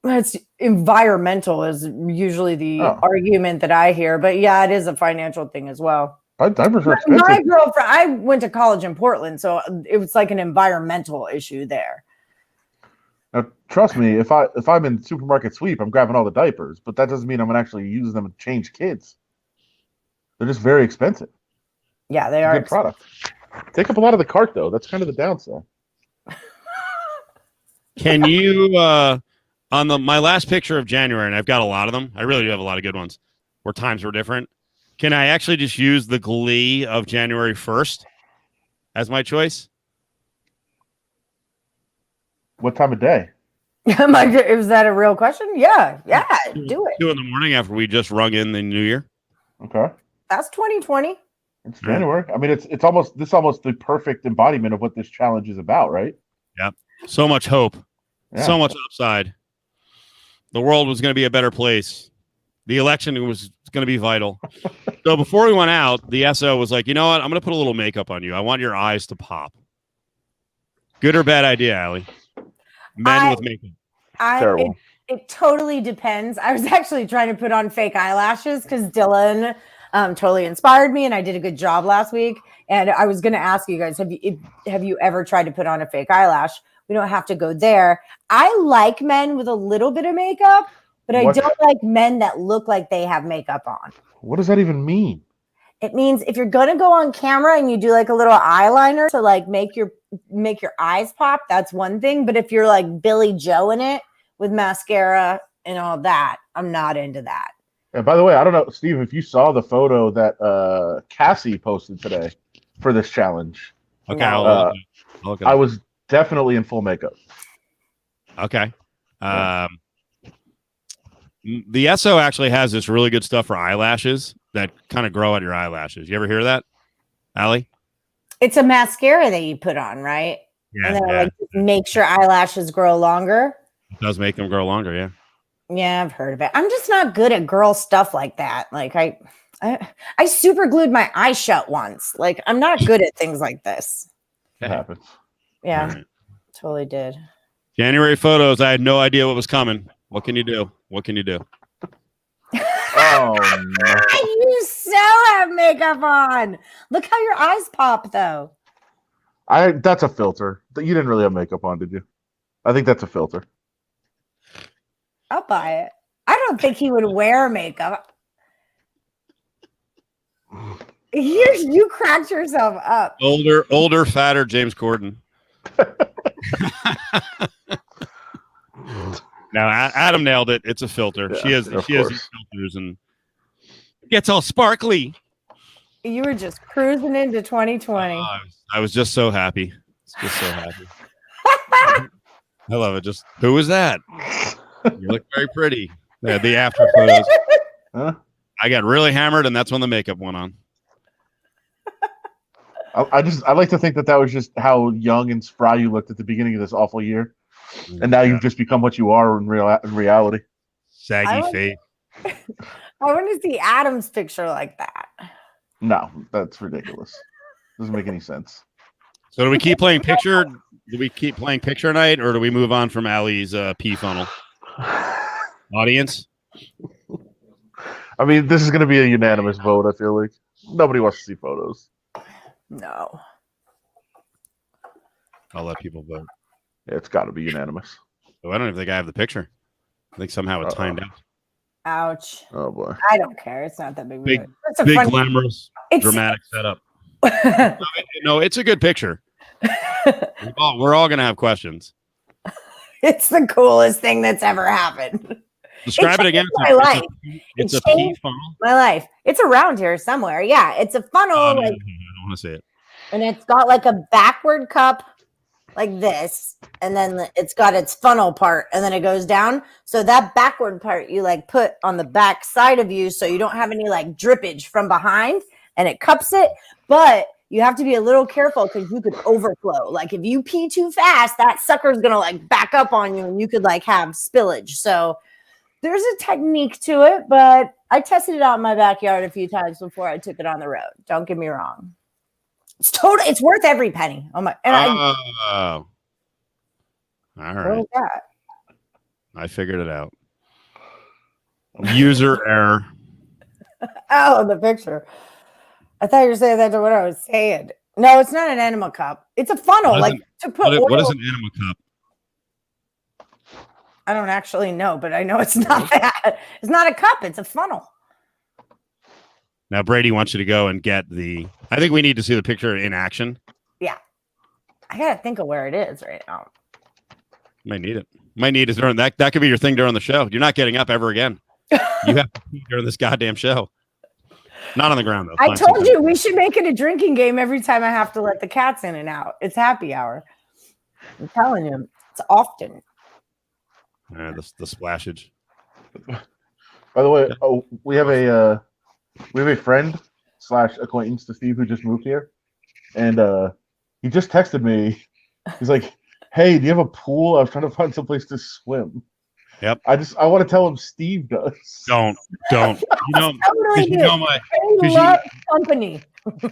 C: It's environmental is usually the argument that I hear, but yeah, it is a financial thing as well.
B: Diapers are expensive.
C: My girlfriend, I went to college in Portland, so it was like an environmental issue there.
B: Now, trust me, if I'm in supermarket sweep, I'm grabbing all the diapers, but that doesn't mean I'm gonna actually use them to change kids. They're just very expensive.
C: Yeah, they are.
B: Good product. Take up a lot of the cart though. That's kind of the downside.
A: Can you on my last picture of January, and I've got a lot of them. I really do have a lot of good ones where times were different. Can I actually just use the Glee of January 1st as my choice?
B: What time of day?
C: Is that a real question? Yeah, do it.
A: 2 a.m. after we just rung in the new year.
B: Okay.
C: That's 2020.
B: It's January. I mean, it's almost the perfect embodiment of what this challenge is about, right?
A: Yep. So much hope.
B: Yeah.
A: So much upside. The world was going to be a better place. The election was going to be vital. So before we went out, the SO was like, you know what? I'm going to put a little makeup on you. I want your eyes to pop. Good or bad idea, Allie? Men with makeup.
B: Terrible.
C: It totally depends. I was actually trying to put on fake eyelashes because Dylan totally inspired me, and I did a good job last week. And I was going to ask you guys, have you ever tried to put on a fake eyelash? We don't have to go there. I like men with a little bit of makeup, but I don't like men that look like they have makeup on.
B: What does that even mean?
C: It means if you're going to go on camera and you do like a little eyeliner to like make your eyes pop, that's one thing. But if you're like Billy Joe in it with mascara and all that, I'm not into that.
B: And by the way, I don't know, Steve, if you saw the photo that Cassie posted today for this challenge.
A: Okay, I'll look at it.
B: I was definitely in full makeup.
A: Okay. The SO actually has this really good stuff for eyelashes that kind of grow out your eyelashes. You ever hear that, Allie?
C: It's a mascara that you put on, right?
A: Yeah.
C: And then like makes your eyelashes grow longer.
A: It does make them grow longer, yeah.
C: Yeah, I've heard of it. I'm just not good at girl stuff like that. Like I super glued my eye shut once. Like I'm not good at things like this.
B: It happens.
C: Yeah,
A: Right.
C: totally did.
A: January photos. I had no idea what was coming. What can you do? What can you do?
B: Oh, no.
C: You so have makeup on. Look how your eyes pop, though.
B: That's a filter. You didn't really have makeup on, did you? I think that's a filter.
C: I'll buy it. I don't think he would wear makeup. You cracked yourself up.
A: Older, fatter James Corden. Now Adam nailed it. It's a filter.
B: Yeah,
A: she has these filters and it gets all sparkly.
C: You were just cruising into 2020.
A: I was just so happy. Just so happy. I love it. Just who was that? You look very pretty. Yeah, the after photos.
B: Huh?
A: I got really hammered, and that's when the makeup went on.
B: I like to think that was just how young and spry you looked at the beginning of this awful year, and now you've just become what you are in reality.
A: Saggy face.
C: I want to see Adam's picture like that.
B: No, that's ridiculous. Doesn't make any sense.
A: So do we keep playing picture? Do we keep playing picture night, or do we move on from Allie's pee funnel? Audience?
B: I mean, this is going to be a unanimous vote, I feel like. Nobody wants to see photos.
C: No.
A: I'll let people vote.
B: Yeah, it's got to be unanimous.
A: Oh, I don't even think I have the picture. I think somehow it timed out.
C: Ouch.
B: Oh, boy.
C: I don't care. It's not that big.
A: Big,
C: it's a
A: big
C: funny...
A: glamorous, dramatic setup. No, it's a good picture. We're all going to have questions.
C: It's the coolest thing that's ever happened.
A: Describe it again.
C: My life.
A: It's a pee funnel.
C: My life. It's around here somewhere. Yeah, it's a funnel.
A: I don't want to see it.
C: And it's got like a backward cup like this. And then it's got its funnel part. And then it goes down. So that backward part you like put on the back side of you so you don't have any like drippage from behind. And it cups it. But you have to be a little careful because you could overflow. Like if you pee too fast, that sucker's going to like back up on you and you could like have spillage. So there's a technique to it, but I tested it out in my backyard a few times before I took it on the road. Don't get me wrong. It's worth every penny. Oh my!
A: All right. I figured it out. User error.
C: Oh, the picture. I thought you were saying that to what I was saying. No, it's not an enema cup. It's a funnel, like to put.
A: What is an enema cup?
C: I don't actually know, but I know it's not that. It's not a cup. It's a funnel.
A: Now, Brady wants you to go and get I think we need to see the picture in action.
C: Yeah. I got to think of where it is right now.
A: Might need it. Might need it during that. That could be your thing during the show. You're not getting up ever again. You have to pee during this goddamn show. Not on the ground, though.
C: I told you we should make it a drinking game every time I have to let the cats in and out. It's happy hour. I'm telling you. often.
A: The splashage.
B: By the way, we have a friend / acquaintance to Steve who just moved here, and he just texted me. He's like, "Hey, do you have a pool? I was trying to find someplace to swim."
A: Yep.
B: I want to tell him Steve does.
A: Don't. You know,
C: Totally
A: you know my.
C: I love company.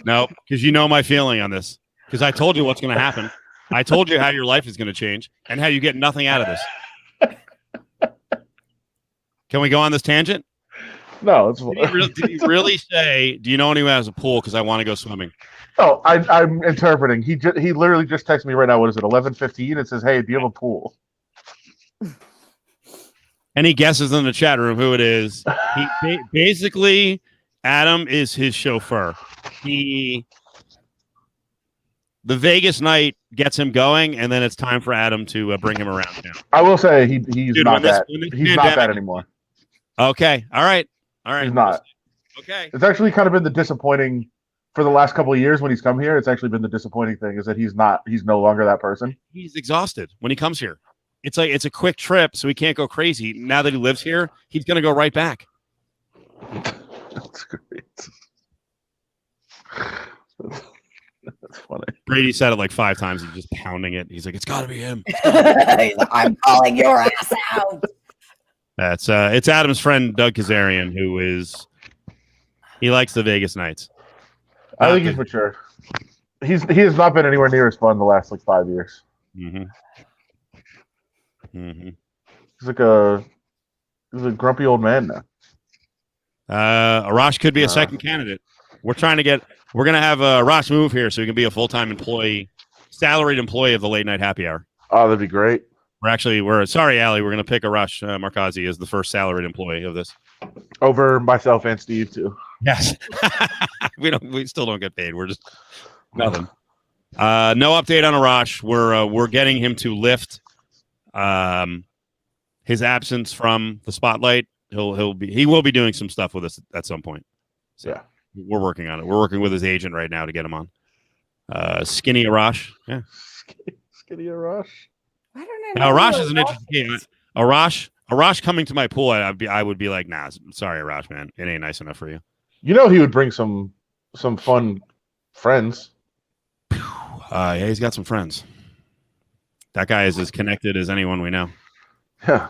A: No, because you know my feeling on this. Because I told you what's going to happen. I told you how your life is going to change and how you get nothing out of this. Can we go on this tangent?
B: No, it's
A: Did he really say, do you know anyone who has a pool? Because I want to go swimming.
B: Oh, I'm interpreting. He literally just texted me right now. What is it? 11:15. It says, "Hey, do you have a pool?"
A: Any guesses in the chat room who it is? Basically, Adam is his chauffeur. The Vegas night gets him going, and then it's time for Adam to bring him around town.
B: I will say he's not that. He's not that anymore.
A: Okay. All right.
B: He's not.
A: Okay.
B: It's actually kind of been the disappointing for the last couple of years when he's come here. It's actually been the disappointing thing is that he's no longer that person.
A: He's exhausted when he comes here. It's like it's a quick trip, so he can't go crazy. Now that he lives here, he's going to go right back.
B: That's great. That's funny.
A: Brady said it like 5 times. He's just pounding it. He's like, "It's got to be him."
C: I'm calling your ass out.
A: That's it's Adam's friend Doug Kazarian, he likes the Vegas nights.
B: I think he's mature. He has not been anywhere near as fun the last 5 years.
A: Mm-hmm.
B: He's a grumpy old man now.
A: Arash could be a second candidate. We're going to have Arash move here so he can be a full-time employee, salaried employee of the late night happy hour.
B: Oh, that'd be great.
A: Sorry, Allie. We're going to pick Arash Markazi as the first salaried employee of this.
B: Over myself and Steve too.
A: Yes. We still don't get paid. We're just nothing. No update on Arash. We're getting him to lift his absence from the spotlight. He will be doing some stuff with us at some point. So
B: yeah,
A: we're working on it. We're working with his agent right now to get him on. Skinny Arash. Yeah.
B: Skinny Arash.
C: I don't know.
A: Now Arash is an interesting game. Arash coming to my pool, I would be like, "Nah, sorry, Arash, man. It ain't nice enough for you."
B: You know he would bring some fun friends.
A: Yeah, he's got some friends. That guy is as connected as anyone we know.
B: Yeah.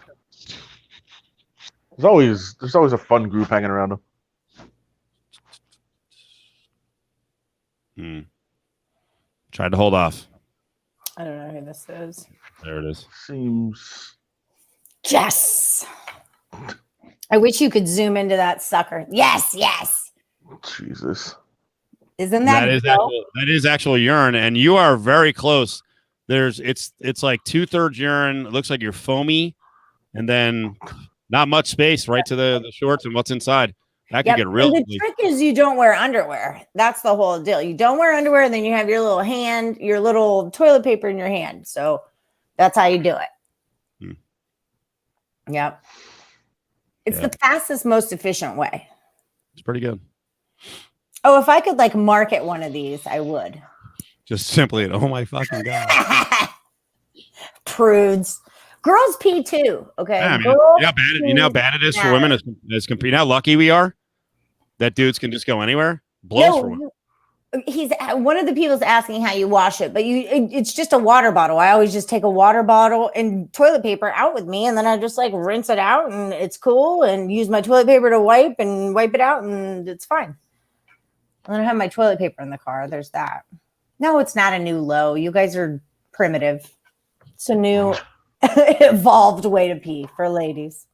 B: There's always a fun group hanging around
A: him. Tried to hold off.
C: I don't know who this is.
A: There it is.
B: Seems.
C: Yes. I wish you could zoom into that sucker. Yes.
B: Jesus.
C: Isn't that
A: that is actual urine, and you are very close. It's like 2/3 urine. It looks like you're foamy, and then not much space right to the shorts and what's inside. That could get real.
C: The trick is you don't wear underwear. That's the whole deal. You don't wear underwear, and then you have your little toilet paper in your hand. So that's how you do it. Yep. It's the fastest, most efficient way.
A: It's pretty good.
C: Oh, if I could market one of these, I would.
A: Just simply, oh my fucking God.
C: Prudes. Girls pee too. Okay.
A: Yeah, I mean, you know how bad it is for women as compete. How lucky we are that dudes can just go anywhere. Blows for women.
C: He's one of the people's asking how you wash it, but it's just a water bottle. I always just take a water bottle and toilet paper out with me, and then I just rinse it out, and it's cool, and use my toilet paper to wipe it out, and it's fine. And then I have my toilet paper in the car. There's that. No, it's not a new low. You guys are primitive. It's a new evolved way to pee for ladies.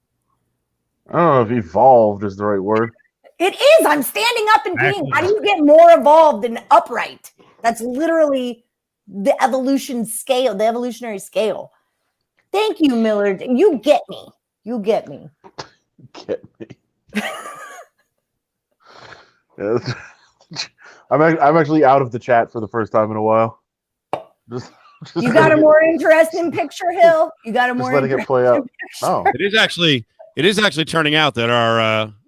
B: I don't know if evolved is the right word.
C: It is. I'm standing up and peeing. How do you get more evolved than upright? That's literally the evolutionary scale. Thank you, Millard. You get me.
B: Get me. Yeah, I'm actually out of the chat for the first time in a while. Just
C: you got a more interesting picture, Hill. You got a more
B: letting it play out. No,
A: it is actually turning out that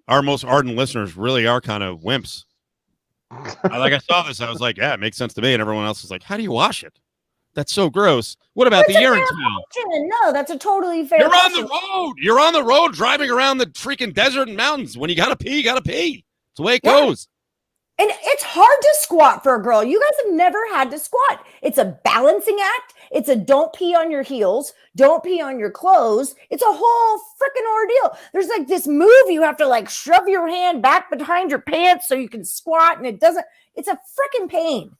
A: our most ardent listeners really are kind of wimps. I saw this, I was like, yeah, it makes sense to me, and everyone else is like, how do you wash it? That's so gross. What about
C: It's
A: the
C: a
A: urine
C: fair
A: smell?
C: question. No, that's a totally fair
A: You're on
C: question.
A: the road. You're on the road driving around the freaking desert and mountains. When you gotta pee, you gotta pee. It's the way it goes.
C: And it's hard to squat for a girl. You guys have never had to squat. It's a balancing act. It's a don't pee on your heels. Don't pee on your clothes. It's a whole freaking ordeal. There's like this move you have to like shove your hand back behind your pants so you can squat and it doesn't. It's a freaking pain.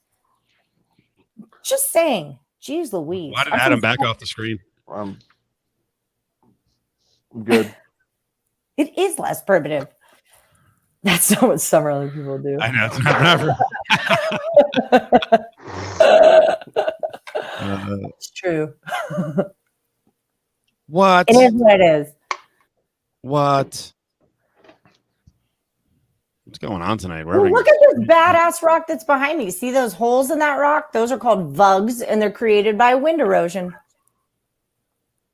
C: Just saying. Jeez Louise.
A: Why did Adam back off the screen?
B: I'm good.
C: It is less primitive. That's not what some other people do.
A: I know. It's
C: It's true.
A: what?
C: It is what it is.
A: What? What's going on tonight?
C: Well, look at this badass rock that's behind me. See those holes in that rock? Those are called vugs, and they're created by wind erosion.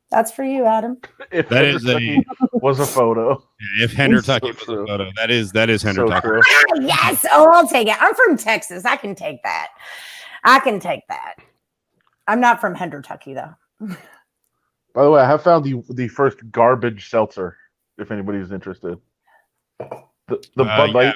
C: That's for you, Adam.
B: If
A: That is
B: Henderson was a photo.
A: If Hendertucky
B: So
A: was a
B: true.
A: photo, that is Hendertucky.
B: true.
C: Yes. Oh, I'll take it. I'm from Texas. I can take that. I'm not from Hendertucky, though.
B: By the way, I have found the first garbage seltzer. If anybody's interested, the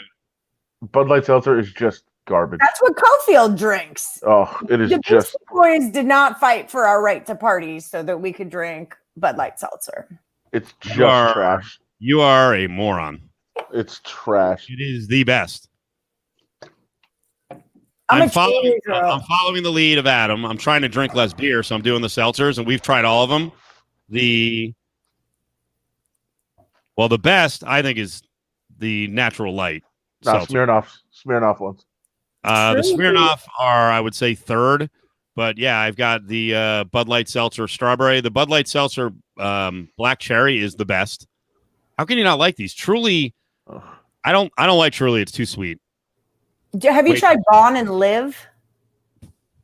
B: Bud Light seltzer is just garbage.
C: That's what Cofield drinks.
B: Oh, it is
C: The
B: just.
C: Beastie Boys did not fight for our right to party so that we could drink Bud Light seltzer.
B: It's just
A: are-
B: trash.
A: You are a moron.
B: It's trash.
A: It is the best.
C: I'm a
A: following,
C: cheater girl.
A: I'm following the lead of Adam. I'm trying to drink less beer, so I'm doing the seltzers, and we've tried all of them. The best I think is the natural light
B: No,
A: seltzer.
B: Smirnoff ones.
A: The Smirnoff are, I would say, third. But yeah, I've got the Bud Light Seltzer Strawberry. The Bud Light Seltzer Black Cherry is the best. How can you not like these? Truly,
B: Ugh.
A: I don't like Truly. It's too sweet.
C: Have you
A: Wait.
C: tried Bon and Live?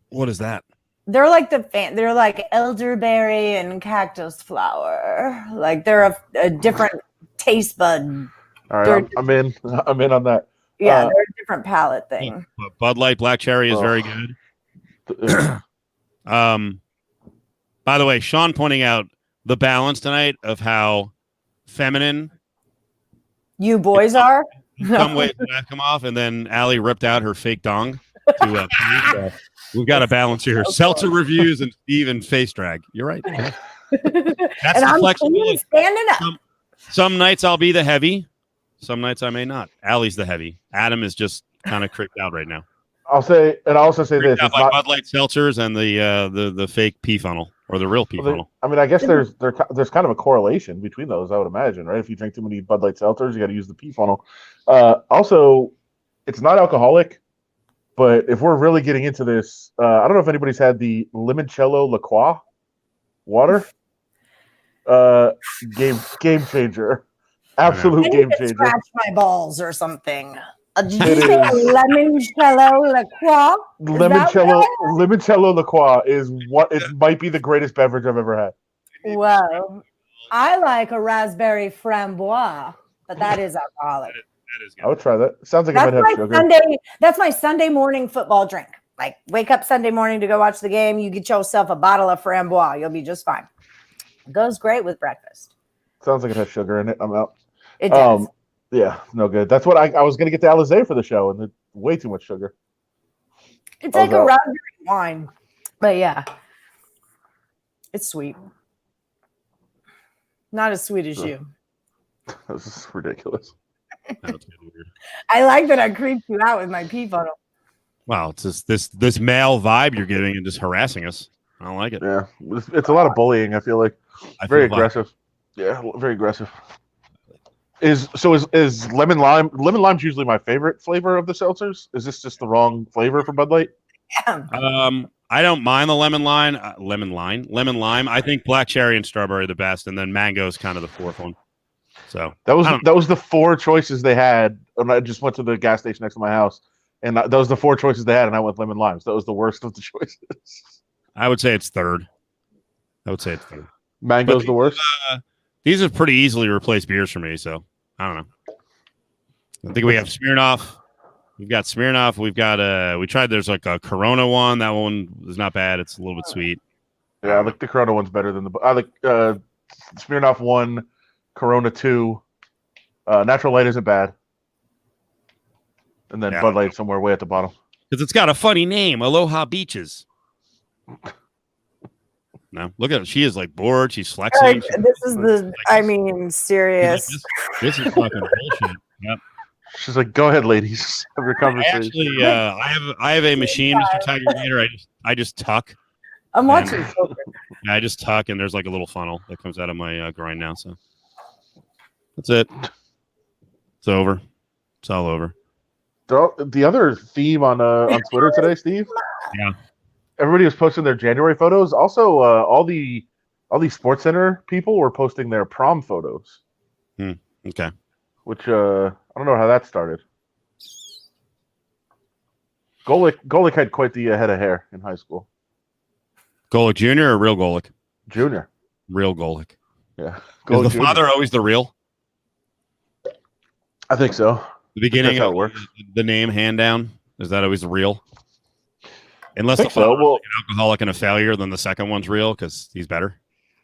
A: What is that?
C: They're like they're like elderberry and cactus flower. Like they're a different taste bud.
B: All right,
C: They're-
B: I'm in. I'm in on that.
C: Yeah, they're a different palate thing.
A: But Bud Light Black Cherry is very good. By the way, Sean pointing out the balance tonight of how feminine
C: You boys are?
A: in some ways when I come off, and then Allie ripped out her fake dong. To, we've got to balance here. Seltzer reviews and even face drag. You're right. That's
C: And
A: the
C: I'm
A: flexibility.
C: standing up.
A: Some nights I'll be the heavy. Some nights I may not. Allie's the heavy. Adam is just kind of creeped out right now.
B: I'll say, and I'll also say this:
A: Creeped out
B: it's
A: by
B: not.
A: Bud Light seltzers and the fake pee funnle or the real pee funnel.
B: I mean, I guess there's kind of a correlation between those. I would imagine, right? If you drink too many Bud Light seltzers, you got to use the pee funnel. Also, it's not alcoholic, but if we're really getting into this, I don't know if anybody's had the limoncello La Croix water. Game changer, absolute
C: I
B: game
C: need to
B: changer.
C: scratch my balls or something. Did you
B: It
C: say
B: is.
C: limoncello La Croix?
B: Limoncello La Croix is what it might be the greatest beverage I've ever had.
C: Well, I like a raspberry framboise, but that is alcoholic.
A: That is
B: I would
A: good.
B: try that. Sounds like it might have sugar.
C: That's my Sunday morning football drink. Like wake up Sunday morning to go watch the game, you get yourself a bottle of framboise, you'll be just fine. It goes great with breakfast.
B: Sounds like it has sugar in it. I'm out.
C: It does.
B: Yeah, no good. That's what I was going to get the Alizé for the show, and it's way too much sugar.
C: It's like a
B: out.
C: raspberry wine. But yeah. It's sweet. Not as sweet as you.
B: This is ridiculous.
A: That's getting weird.
C: I like that I creeped you out with my pee funnel.
A: Wow, it's just this male vibe you're giving and just harassing us. I don't like it.
B: Yeah, it's a lot of bullying. I feel like
A: I
B: very
A: feel
B: aggressive. Yeah, very aggressive. Is lemon lime? Lemon lime's usually my favorite flavor of the seltzers. Is this just the wrong flavor for Bud Light?
C: Yeah.
A: I don't mind the lemon lime. I think black cherry and strawberry are the best, and then mango is kind of the fourth one. So
B: That
A: I don't-
B: was the four choices they had. And I just went to the gas station next to my house, and that was the four choices they had, and I went lemon lime. So that was the worst of the choices.
A: I would say it's third.
B: Mango's
A: But
B: the worst.
A: These have pretty easily replaced beers for me, so I don't know. I think we have Smirnoff, We've got Smirnoff. We've got we tried. There's like a Corona one. That one is not bad. It's a little bit sweet.
B: Yeah, I like the Corona one's better than I like Smirnoff 1, Corona 2. Natural Light isn't bad. And then Bud Light somewhere way at the bottom.
A: Because it's got a funny name, Aloha Beaches. No, look at her. She is like bored. She's flexing.
C: This is serious.
A: This is fucking bullshit. Yep.
B: She's like, go ahead, ladies. Have your conversation.
A: Actually, I have a machine, Mr. Tiger Gator. I just tuck.
C: I'm watching.
A: I just tuck, and there's like a little funnel that comes out of my groin now. So that's it. It's over. It's all over.
B: The other theme on Twitter today, Steve.
A: Yeah.
B: Everybody was posting their January photos. Also, all the Sports Center people were posting their prom photos.
A: Okay.
B: Which I don't know how that started. Golick had quite the head of hair in high school.
A: Golick Jr. or real Golick?
B: Junior.
A: Real Golick.
B: Yeah.
A: Is the father always the real?
B: I think so.
A: The beginning
B: how it works.
A: The name hand down, is that always the real? Unless the
B: father
A: is an alcoholic and a failure, then the second one's real because he's better.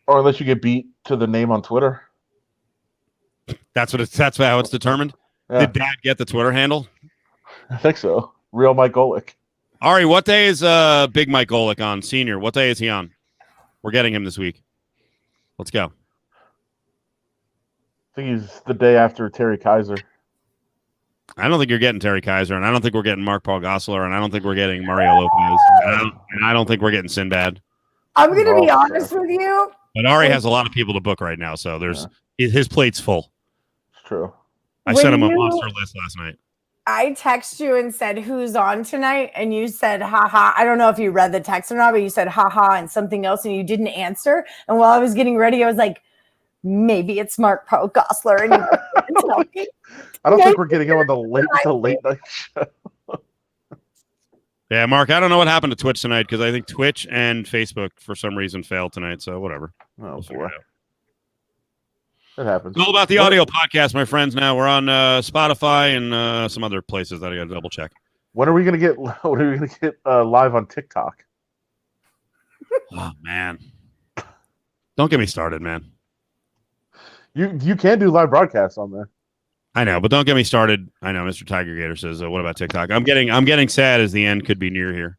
B: Or unless you get beat to the name on Twitter.
A: That's how it's determined. Yeah. Did Dad get the Twitter handle?
B: I think so. Real Mike Golick.
A: Ari, what day is Big Mike Golick on? Senior, what day is he on? We're getting him this week. Let's go.
B: I think he's the day after Terry Kaiser.
A: I don't think you're getting Terry Kaiser, and I don't think we're getting Mark Paul Gosselaar, and I don't think we're getting Mario Lopez, and I don't think we're getting Sinbad.
C: I'm going to be honest with you.
A: But Ari has a lot of people to book right now, so his plate's full.
B: It's true.
A: I sent him a monster list last night.
C: I texted you and said, who's on tonight? And you said, haha. I don't know if you read the text or not, but you said, haha, and something else, and you didn't answer. And while I was getting ready, I was like, maybe it's Mark Paul Gosselaar. And
B: I don't think we're getting him on the late night show.
A: Yeah, Mark, I don't know what happened to Twitch tonight because I think Twitch and Facebook for some reason failed tonight. So whatever.
B: Oh, boy. It happens.
A: It's all about the audio podcast, my friends. Now we're on Spotify and some other places that I got to double check.
B: When are we gonna get live on TikTok?
A: Oh man, don't get me started, man.
B: You can do live broadcasts on there.
A: I know, but don't get me started. I know Mr. Tiger Gator says, "What about TikTok?" I'm getting sad as the end could be near here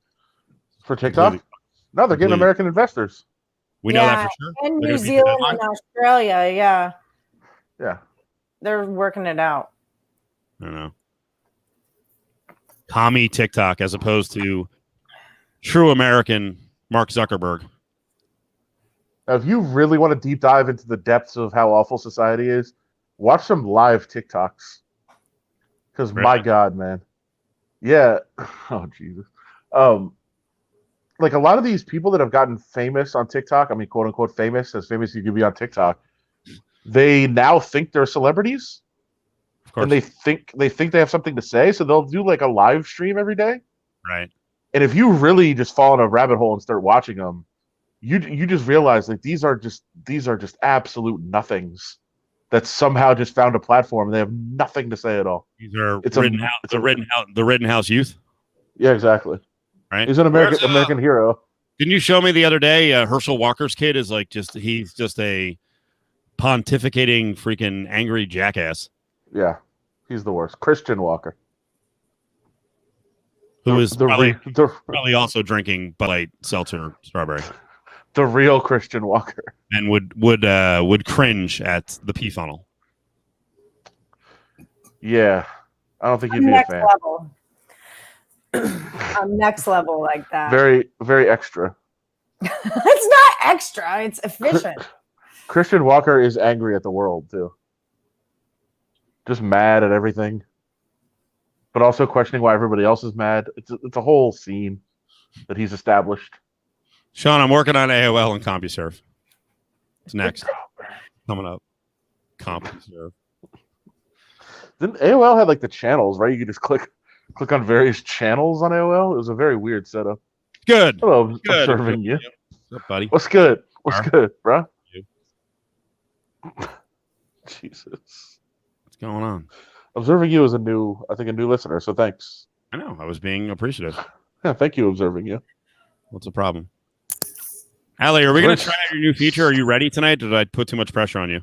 B: for TikTok. No, they're getting American investors.
A: We know that for sure.
C: And New Zealand and Australia, yeah.
B: Yeah.
C: They're working it out.
A: I don't know. Commie TikTok as opposed to true American Mark Zuckerberg.
B: Now, if you really want to deep dive into the depths of how awful society is, watch some live TikToks. Because my God, man. Yeah. Oh, Jesus. Like a lot of these people that have gotten famous on TikTok, I mean, quote unquote famous, as famous as you can be on TikTok, they now think they're celebrities.
A: Of course.
B: And they think they have something to say, so they'll do like a live stream every day.
A: Right.
B: And if you really just fall in a rabbit hole and start watching them, you just realize like these are just absolute nothings that somehow just found a platform and they have nothing to say at all.
A: These are the Rittenhouse youth.
B: Yeah, exactly.
A: Right.
B: He's an American hero.
A: Didn't you show me the other day? Herschel Walker's kid is like he's just a pontificating freaking angry jackass.
B: Yeah, he's the worst. Christian Walker,
A: who is probably also drinking Bud Light Seltzer Strawberry.
B: The real Christian Walker,
A: and would cringe at the pee funnel.
B: Yeah, I don't think he'd be a fan.
C: Level. I'm next level like that.
B: Very, very extra.
C: It's not extra. It's efficient.
B: Christian Walker is angry at the world too. Just mad at everything, but also questioning why everybody else is mad. It's a whole scene that he's established.
A: Sean, I'm working on AOL and CompuServe. It's next. Coming up. CompuServe.
B: Didn't AOL had like the channels, right? You could just click on various channels on AOL. It was a very weird setup.
A: Good.
B: Hello,
A: good.
B: Observing you.
A: What's up, buddy?
B: What's good? What's good, bro? Jesus.
A: What's going on?
B: Observing you is a new listener, so thanks.
A: I know. I was being appreciative.
B: Yeah, thank you, observing you.
A: What's the problem? Allie, are we going to try out your new feature? Are you ready tonight? Did I put too much pressure on you?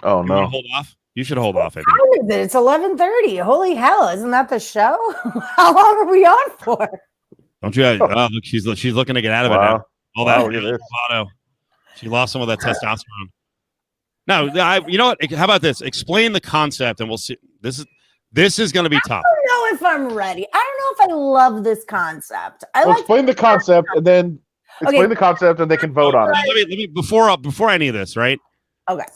B: Oh,
A: You
B: no.
A: want to hold off? You should hold off, I think.
C: What time is it? It's 11:30. Holy hell! Isn't that the show? How long are we on for?
A: Don't you? Oh, look, she's looking to get out of it now. All
B: Wow,
A: that
B: look at this.
A: bravado. She lost some of that testosterone. No, you know what? How about this? Explain the concept, and we'll see. This is going to be tough.
C: I don't know if I'm ready. I don't know if I love this concept.
B: Explain the concept, and then explain the concept, and they can vote on it.
A: Let me before any of this, right?
C: Okay.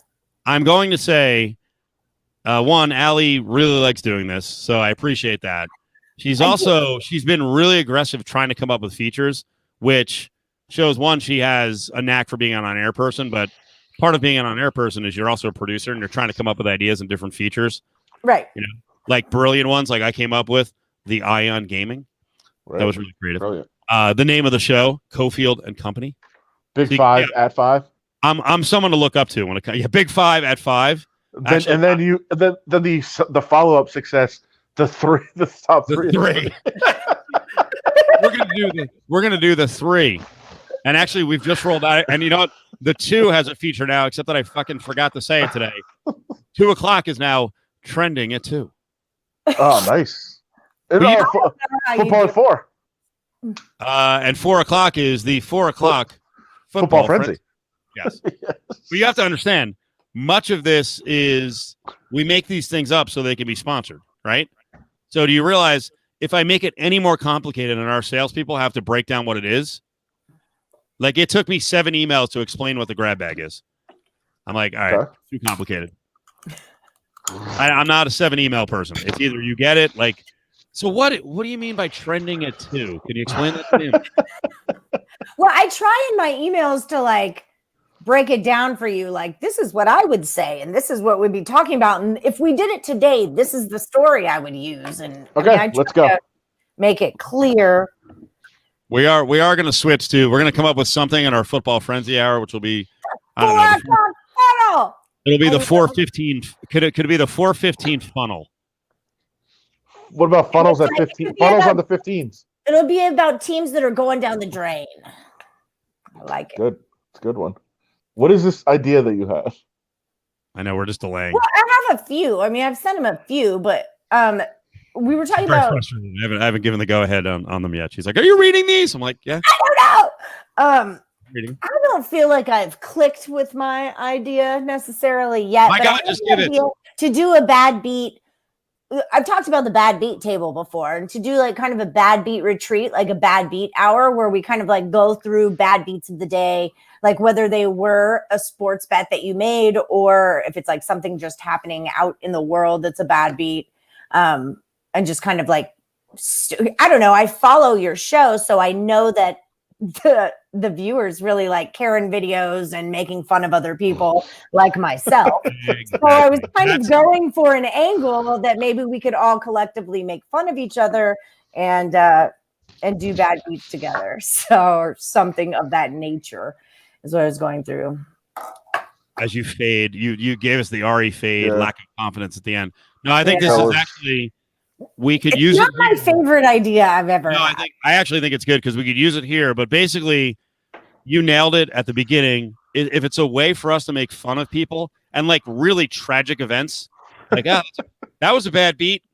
A: I'm going to say, one, Allie really likes doing this, so I appreciate that. She's been really aggressive trying to come up with features, which shows, one, she has a knack for being an on-air person, but part of being an on-air person is you're also a producer, and you're trying to come up with ideas and different features.
C: Right.
A: You know, like brilliant ones, like I came up with the Ion Gaming.
B: Right.
A: That was really creative.
B: Brilliant.
A: The name of the show, Cofield and Company.
B: Big Five at 5.
A: I'm someone to look up to when it comes. Yeah, Big Five at 5.
B: Then
A: Actually,
B: and then the follow-up success, the top three.
A: We're gonna do the 3. And actually, we've just rolled out. And you know what? The 2 has a feature now, except that I fucking forgot to say it today. 2 o'clock is now trending at 2.
B: Oh, nice. Football at 4.
A: And 4 o'clock is the 4 o'clock
B: Football frenzy.
A: Yes. But you have to understand, much of this is we make these things up so they can be sponsored, right? So do you realize if I make it any more complicated and our salespeople have to break down what it is? Like, it took me 7 emails to explain what the grab bag is. I'm like, all right, too complicated. I'm not a 7 email person. It's either you get it, like, so what do you mean by trending at 2? Can you explain that to me?
C: Well, I try in my emails to like break it down for you. Like, this is what I would say, and this is what we'd be talking about. And if we did it today, this is the story I would use. And
B: okay, let's go.
C: Make it clear.
A: We are going to switch to. We're going to come up with something in our football frenzy hour, which will be. I don't know. It'll be the 4:15. Could it be the 4:15 funnel?
B: What about funnels at 15? Funnels on the 15s.
C: It'll be about teams that are going down the drain. I like it.
B: Good. It's a good one. What is this idea that you have?
A: I know we're just delaying.
C: Well, I have a few. I mean, I've sent him a few, but we were talking about.
A: I haven't given the go ahead on them yet. She's like, "Are you reading these?" I'm like, "Yeah."
C: I don't know.
A: Reading.
C: I don't feel like I've clicked with my idea necessarily yet.
A: My God, just give it.
C: To do a bad beat. I've talked about the bad beat table before, and to do like kind of a bad beat retreat, like a bad beat hour where we kind of like go through bad beats of the day, like whether they were a sports bet that you made or if it's like something just happening out in the world that's a bad beat. And just kind of like, I don't know. I follow your show, so I know that the viewers really like Karen videos and making fun of other people like myself. Exactly. So I was kind of going for an angle that maybe we could all collectively make fun of each other and do bad beats together. So, or something of that nature is what I was going through.
A: As you fade, you gave us the Ari fade, lack of confidence at the end. No, I think this is actually. We could use it.
C: It's not my favorite idea I've ever had.
A: I actually think it's good because we could use it here. But basically, you nailed it at the beginning. If it's a way for us to make fun of people and like really tragic events, like that was a bad beat,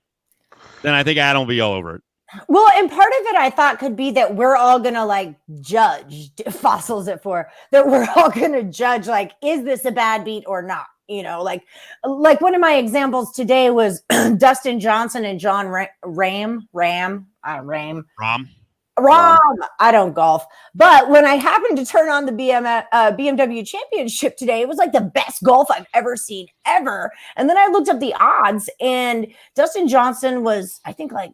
A: then I think Adam will be all over it.
C: Well, and part of it I thought could be that we're all gonna like judge fossils at 4. That we're all gonna judge like, is this a bad beat or not? You know, like one of my examples today was Dustin Johnson and John Ram. I don't golf, but when I happened to turn on the BMW Championship today, it was like the best golf I've ever seen ever. And then I looked up the odds, and Dustin Johnson was, I think, like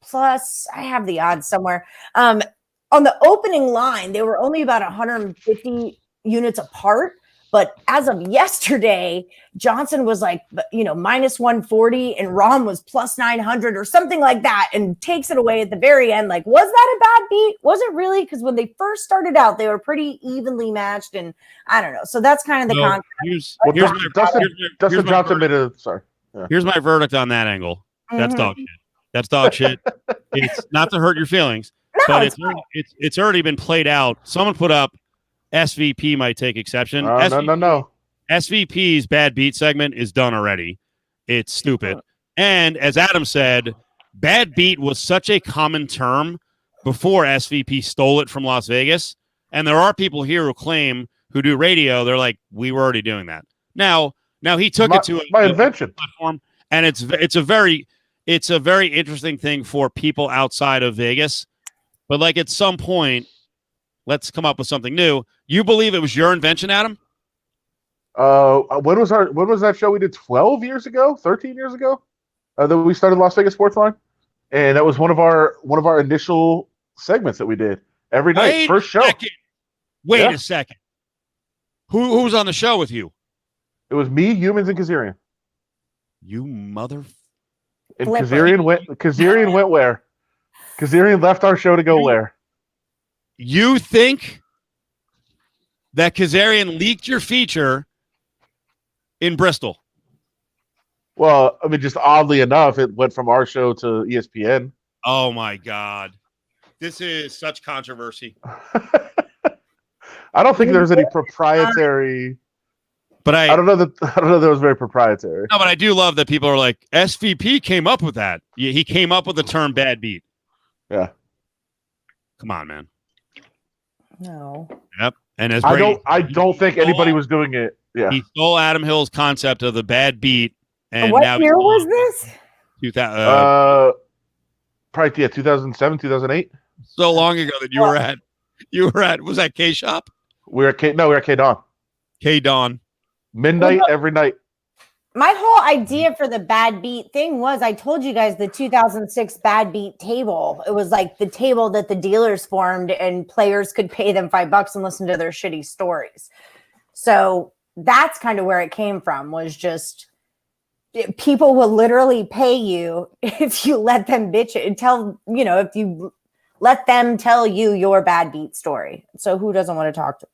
C: plus. I have the odds somewhere. On the opening line, they were only about 150 units apart. But as of yesterday, Johnson was like, minus 140 and Rahm was plus 900 or something like that, and takes it away at the very end. Like, was that a bad beat? Was it really? Because when they first started out, they were pretty evenly matched, and I don't know. So that's kind of the concept.
B: Dustin Johnson made a sorry.
A: Here's my verdict on that angle. That's dog shit. That's dog shit. It's not to hurt your feelings, but it's already been played out. Someone put up SVP might take exception.
B: No.
A: SVP's bad beat segment is done already. It's stupid. And as Adam said, bad beat was such a common term before SVP stole it from Las Vegas. And there are people here who do radio. They're like, we were already doing that. Now he took it to
B: my invention
A: platform, and it's a very interesting thing for people outside of Vegas. But like at some point, let's come up with something new. You believe it was your invention, Adam?
B: When was that show we did 12 years ago, 13 years ago? That we started Las Vegas Sports Line, and that was one of our initial segments that we did every night. First show.
A: Wait a second. Who was on the show with you?
B: It was me, Humans, and Kazarian.
A: You mother.
B: And Kazarian went where? Kazarian left our show to go where?
A: You think that Kazarian leaked your feature in Bristol?
B: Well, I mean, just oddly enough, it went from our show to ESPN.
A: Oh my God. This is such controversy.
B: I don't think there's any proprietary.
A: But
B: I don't know that was very proprietary.
A: No, but I do love that people are like, SVP came up with that. He came up with the term bad beat.
B: Yeah.
A: Come on, man.
C: No.
A: Yep. And as
B: I don't think anybody was doing it. Yeah.
A: He stole Adam Hill's concept of the bad beat. And
C: what year was this?
A: 2000.
B: Probably 2007, 2008.
A: So long ago that you were at was that K Shop?
B: We were at K Dawn.
A: K Dawn.
B: Midnight every night.
C: My whole idea for the bad beat thing was I told you guys the 2006 bad beat table. It was like the table that the dealers formed and players could pay them $5 and listen to their shitty stories. So that's kind of where it came from, was just people will literally pay you if you let them bitch it and if you let them tell you your bad beat story. So who doesn't want to talk to,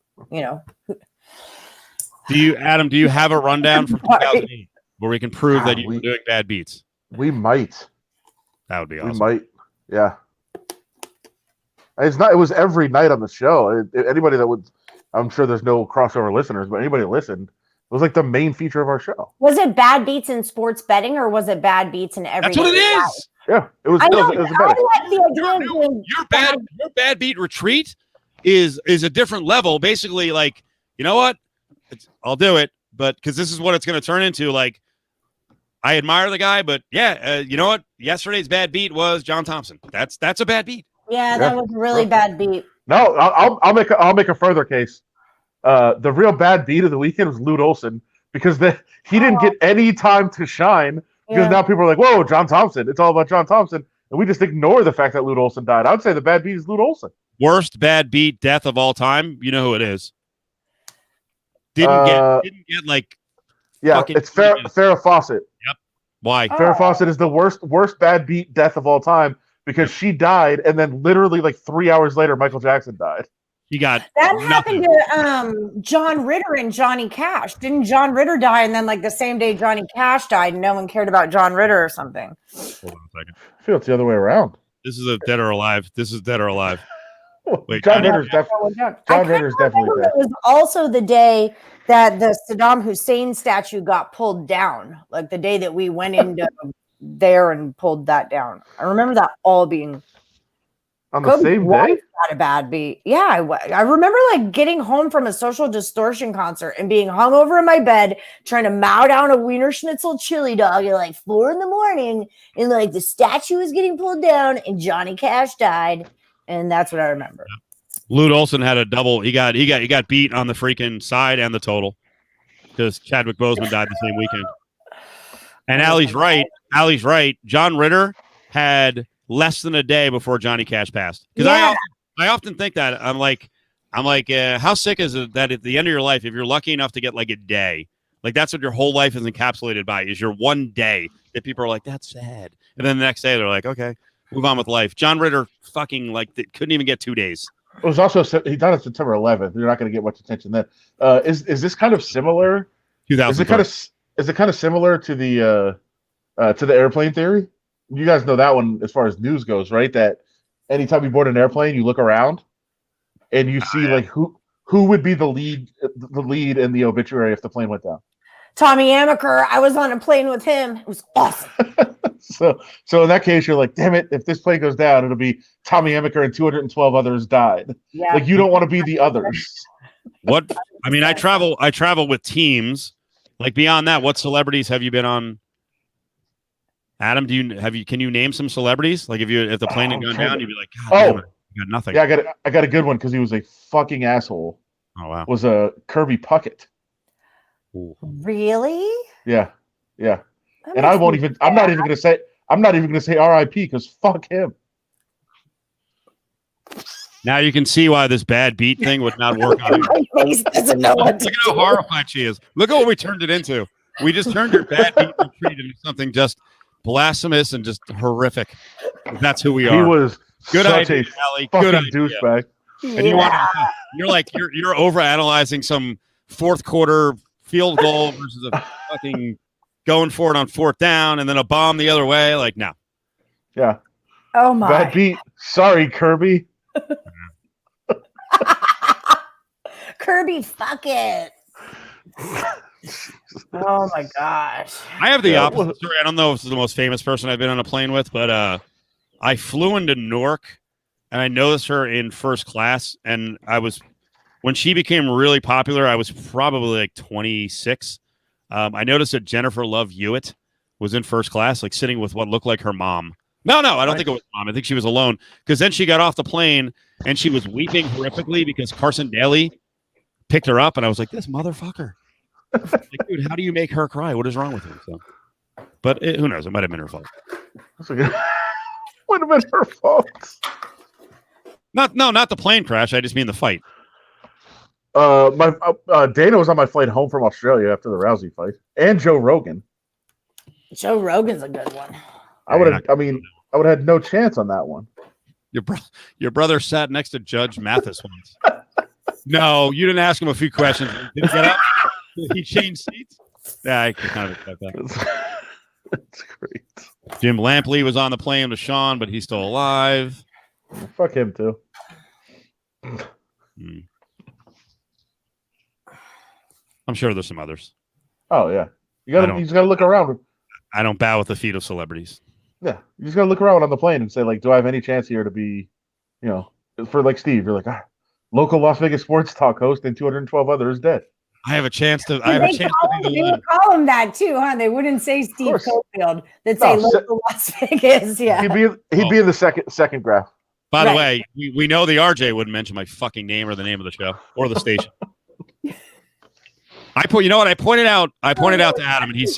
A: Do you have a rundown from 2008 where we can prove that you were doing bad beats?
B: We might.
A: That would be awesome.
B: We might. Yeah. It was every night on the show. Anybody that would, I'm sure there's no crossover listeners, but anybody that listened, it was like the main feature of our show.
C: Was it bad beats in sports betting, or was it bad beats in every?
A: That's what it is.
B: Yeah, it was.
C: I know.
B: It was
C: I like the idea of doing
A: your bad beat retreat is a different level. Basically, like, you know what? I'll do it, but because this is what it's going to turn into. Like, I admire the guy, but you know what? Yesterday's bad beat was John Thompson. That's a bad beat.
C: Yeah, that was a really bad beat.
B: No, I'll make a further case. The real bad beat of the weekend was Lute Olson, because he didn't get any time to shine, because now people are like, whoa, John Thompson. It's all about John Thompson. And we just ignore the fact that Lute Olson died. I would say the bad beat is Lute Olson.
A: Worst bad beat death of all time. You know who it is. Didn't get like.
B: Yeah, it's Farrah Fawcett.
A: Yep. Why?
B: Farrah Fawcett is the worst bad beat death of all time, because she died, and then literally like 3 hours later, Michael Jackson died.
A: He got
C: that happened to John Ritter and Johnny Cash. Didn't John Ritter die, and then like the same day Johnny Cash died, and no one cared about John Ritter or something?
A: Hold on a second.
B: I feel it's the other way around.
A: This is a dead or alive. Wait,
B: John Ritter's definitely dead.
C: It was also the day that the Saddam Hussein statue got pulled down, like the day that we went into there and pulled that down. I remember that all being
B: on the same day.
C: Not a bad beat. Yeah, I remember like getting home from a Social Distortion concert and being hungover in my bed, trying to mow down a Wiener Schnitzel chili dog at like 4 a.m, and like the statue was getting pulled down, and Johnny Cash died. And that's what I remember.
A: Lute Olson had a double. He got beat on the freaking side and the total, because Chadwick Boseman died the same weekend. And Allie's right. John Ritter had less than a day before Johnny Cash passed. Because I often think that I'm like, how sick is it that at the end of your life, if you're lucky enough to get like a day, like that's what your whole life is encapsulated by, is your one day that people are like, that's sad, and then the next day they're like, okay, move on with life. John Ritter fucking couldn't even get 2 days.
B: It was also, he died on September 11th. You're not going to get much attention then. Is this kind of similar?
A: 2003.
B: Is it kind of similar to the to the airplane theory. You guys know that one as far as news goes, right? That anytime you board an airplane, you look around and you see like who would be the lead in the obituary if the plane went down.
C: Tommy Amaker. I was on a plane with him. It was awesome.
B: So in that case, you're like, damn it! If this plane goes down, it'll be Tommy Amaker and 212 others died.
C: Yeah.
B: Like you don't want to be the others.
A: What? I mean, I travel with teams. Like beyond that, what celebrities have you been on? Adam, can you name some celebrities? Like if the plane had gone down, you'd be like, God damn it, I got nothing.
B: Yeah, I got a good one because he was a fucking asshole.
A: Oh wow.
B: Was a Kirby Puckett.
A: Ooh.
C: Really?
B: Yeah. And I won't even. I'm not even gonna say R.I.P. because fuck him.
A: Now you can see why this bad beat thing would not work on you.
C: My face doesn't know what
A: Look at how horrified she is. Look at what we turned it into. We just turned your bad beat retreat into something just blasphemous and just horrific. That's who we are.
B: He was
A: good
B: such
A: idea,
B: a
A: Allie.
B: fucking
A: Good idea.
B: douchebag.
A: And you're overanalyzing some fourth quarter field goal versus a fucking going for it on fourth down and then a bomb the other way. Like, no.
B: Yeah.
C: Oh my.
B: Bad beat. Sorry, Kirby.
C: Kirby, fuck it. Oh my gosh.
A: I have the opposite story. I don't know if it's the most famous person I've been on a plane with, but I flew into Newark and I noticed her in first class. And when she became really popular, I was probably like 26. I noticed that Jennifer Love Hewitt was in first class, like sitting with what looked like her mom. No, I don't think it was mom. I think she was alone because then she got off the plane and she was weeping horrifically because Carson Daly picked her up. And I was like, this motherfucker. Like, dude, how do you make her cry? What is wrong with her? So, but who knows? It might have been her fault.
B: Would have been her fault.
A: Not the plane crash. I just mean the fight.
B: Dana was on my flight home from Australia after the Rousey fight, and Joe Rogan.
C: Joe Rogan's a good one.
B: I would have had no chance on that one.
A: Your brother sat next to Judge Mathis once. No, you didn't ask him a few questions. Did he get up? Did he change seats? Yeah, I can kind of expect that.
B: That's great.
A: Jim Lampley was on the plane with Sean, but he's still alive.
B: Fuck him too.
A: I'm sure there's some others.
B: Oh yeah, you just gotta look around.
A: I don't bow at the feet of celebrities.
B: Yeah, you just gotta look around on the plane and say like, do I have any chance here to be, for like Steve? You're like, local Las Vegas sports talk host, and 212 others dead.
A: I have a chance to.
C: They would call him that too, huh? They wouldn't say Steve Cofield. They'd say local Las Vegas. Yeah,
B: he'd be in the second graph.
A: By the way, we know the RJ wouldn't mention my fucking name or the name of the show or the station. I pointed out to Adam, and he's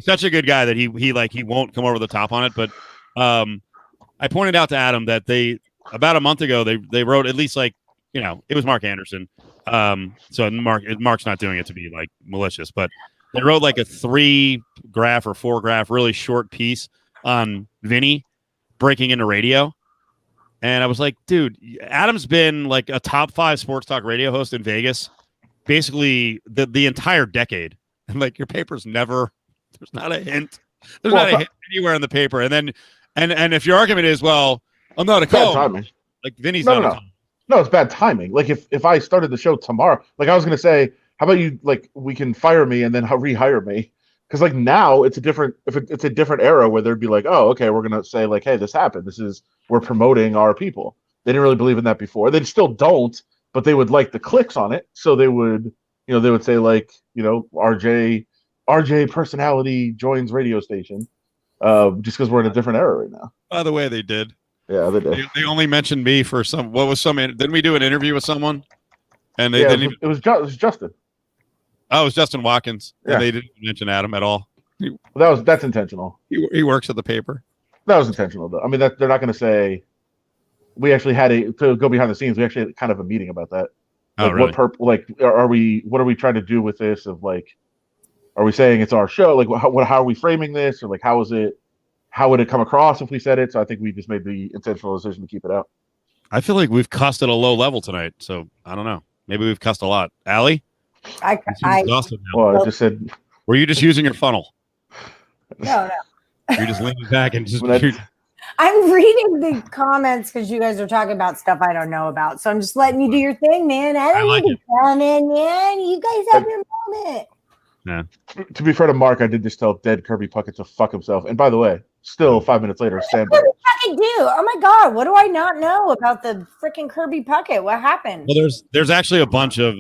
A: such a good guy that he won't come over the top on it. But I pointed out to Adam that about a month ago they wrote at least it was Mark Anderson. So Mark's not doing it to be like malicious, but they wrote like a 3-graph or 4-graph really short piece on Vinny breaking into radio. And I was like, dude, Adam's been like a top 5 sports talk radio host in Vegas basically the entire decade. And like your paper's there's not a hint. There's not a hint anywhere in the paper. And then and if your argument is, well, I'm not a coach. Like Vinny's not.
B: No, it's bad timing. Like if I started the show tomorrow, like I was gonna say, how about you we can fire me and then rehire me? Because like now it's a different era where they'd be like, oh, okay, we're gonna say like, hey, this happened. We're promoting our people. They didn't really believe in that before. They still don't, but they would like the clicks on it. So they would say like, RJ personality joins radio station, just because we're in a different era right now.
A: By the way, they did.
B: Yeah, they did.
A: They only mentioned me for didn't we do an interview with someone? And
B: it was Justin.
A: Oh, it was Justin Watkins.
B: Yeah.
A: And they didn't mention Adam at all.
B: That's intentional.
A: He works at the paper.
B: That was intentional though. I mean, they're not going to say. We actually had to go behind the scenes. We actually had kind of a meeting about that.
A: Oh, really?
B: What are we trying to do with this? Of like, are we saying it's our show? Like, how are we framing this? Or like, how would it come across if we said it? So I think we just made the intentional decision to keep it out.
A: I feel like we've cussed at a low level tonight. So I don't know. Maybe we've cussed a lot. Allie?
C: I
B: just said.
A: Were you just using your funnel?
C: No.
A: You're just leaning back and just.
C: I'm reading the comments because you guys are talking about stuff I don't know about. So I'm just letting you do your thing, man. I don't need to comment, man. You guys have your moment.
A: Yeah.
B: To be fair to Mark, I did just tell dead Kirby Puckett to fuck himself. And by the way, still 5 minutes later, stand by.
C: What did Puckett do? Oh my god, what do I not know about the freaking Kirby Puckett? What happened?
A: Well, there's actually a bunch of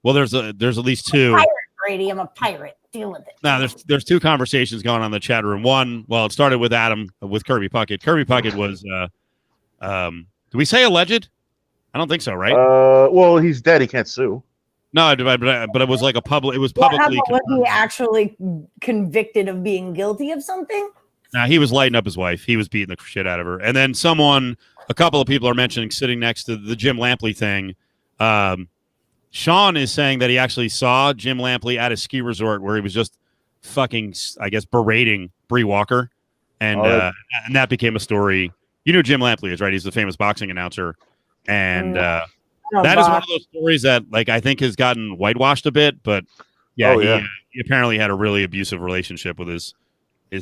A: there's at least two.
C: I'm a pirate, Brady. I'm a pirate. Deal with it.
A: No, there's two conversations going on in the chat room. One, well, it started with Adam with Kirby Puckett. Kirby Puckett was do we say alleged? I don't think so, right?
B: Well, he's dead. He can't sue.
A: No, but it was like a public. It was publicly.
C: Was he actually convicted of being guilty of something?
A: Nah, he was lighting up his wife. He was beating the shit out of her. And then a couple of people are mentioning sitting next to the Jim Lampley thing. Sean is saying that he actually saw Jim Lampley at a ski resort where he was just fucking, I guess, berating Bree Walker. And that became a story. You know who Jim Lampley is, right? He's the famous boxing announcer. And that is one of those stories that, like, I think has gotten whitewashed a bit. But, yeah, he apparently had a really abusive relationship with his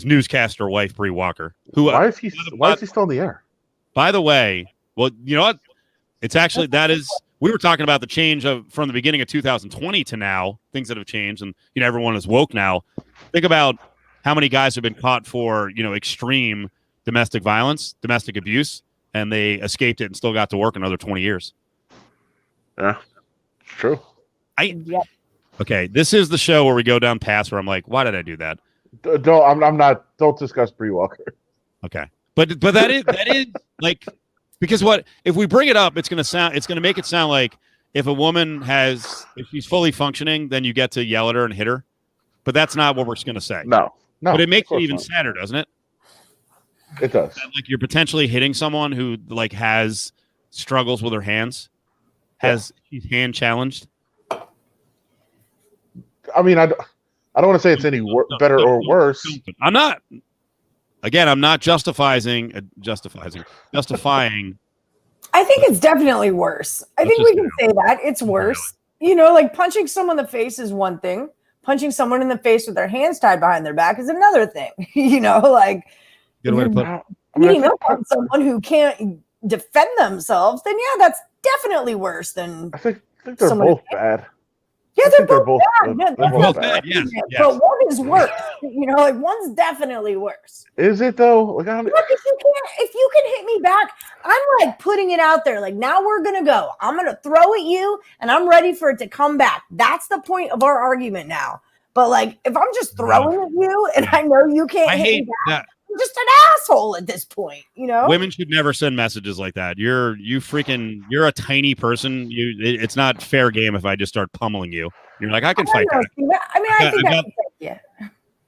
A: newscaster wife, Bree Walker.
B: Why is he still in the air?
A: By the way, well, you know what? It's actually, we were talking about the change from the beginning of 2020 to now, things that have changed, and everyone is woke now. Think about how many guys have been caught for extreme domestic violence, domestic abuse, and they escaped it and still got to work another 20 years.
B: Yeah, it's true.
A: Okay, this is the show where we go down paths where I'm like, why did I do that?
B: Don't discuss Bree Walker.
A: Okay, but that is like. Because if we bring it up, it's going to make it sound like if a woman if she's fully functioning, then you get to yell at her and hit her. But that's not what we're going to say.
B: No.
A: But it makes it even sadder, doesn't it?
B: It does.
A: That, like, you're potentially hitting someone who like has struggles with her hands, she's hand challenged.
B: I mean, I don't want to say it's any better or worse.
A: I'm not. Again, I'm not justifying.
C: I think it's definitely worse. I think we can say that it's worse. Like punching someone in the face is one thing. Punching someone in the face with their hands tied behind their back is another thing. Like
A: good way to put it.
C: Beating up on someone who can't defend themselves, then yeah, that's definitely worse than.
B: I think they're both bad.
C: Yeah, they're both bad.
B: They're both bad.
A: Yes.
C: But one is worse. Like one's definitely worse.
B: Is it though? Like,
C: if you can hit me back, I'm like putting it out there. Like, now we're gonna go. I'm gonna throw at you, and I'm ready for it to come back. That's the point of our argument now. But like, if I'm just throwing at you, and I know you can't hit me back, I'm just an asshole at this point.
A: Women should never send messages like that. You're a tiny person. It's not fair game if I just start pummeling you. You're like, I can fight that.
C: I mean, I think I can fight you.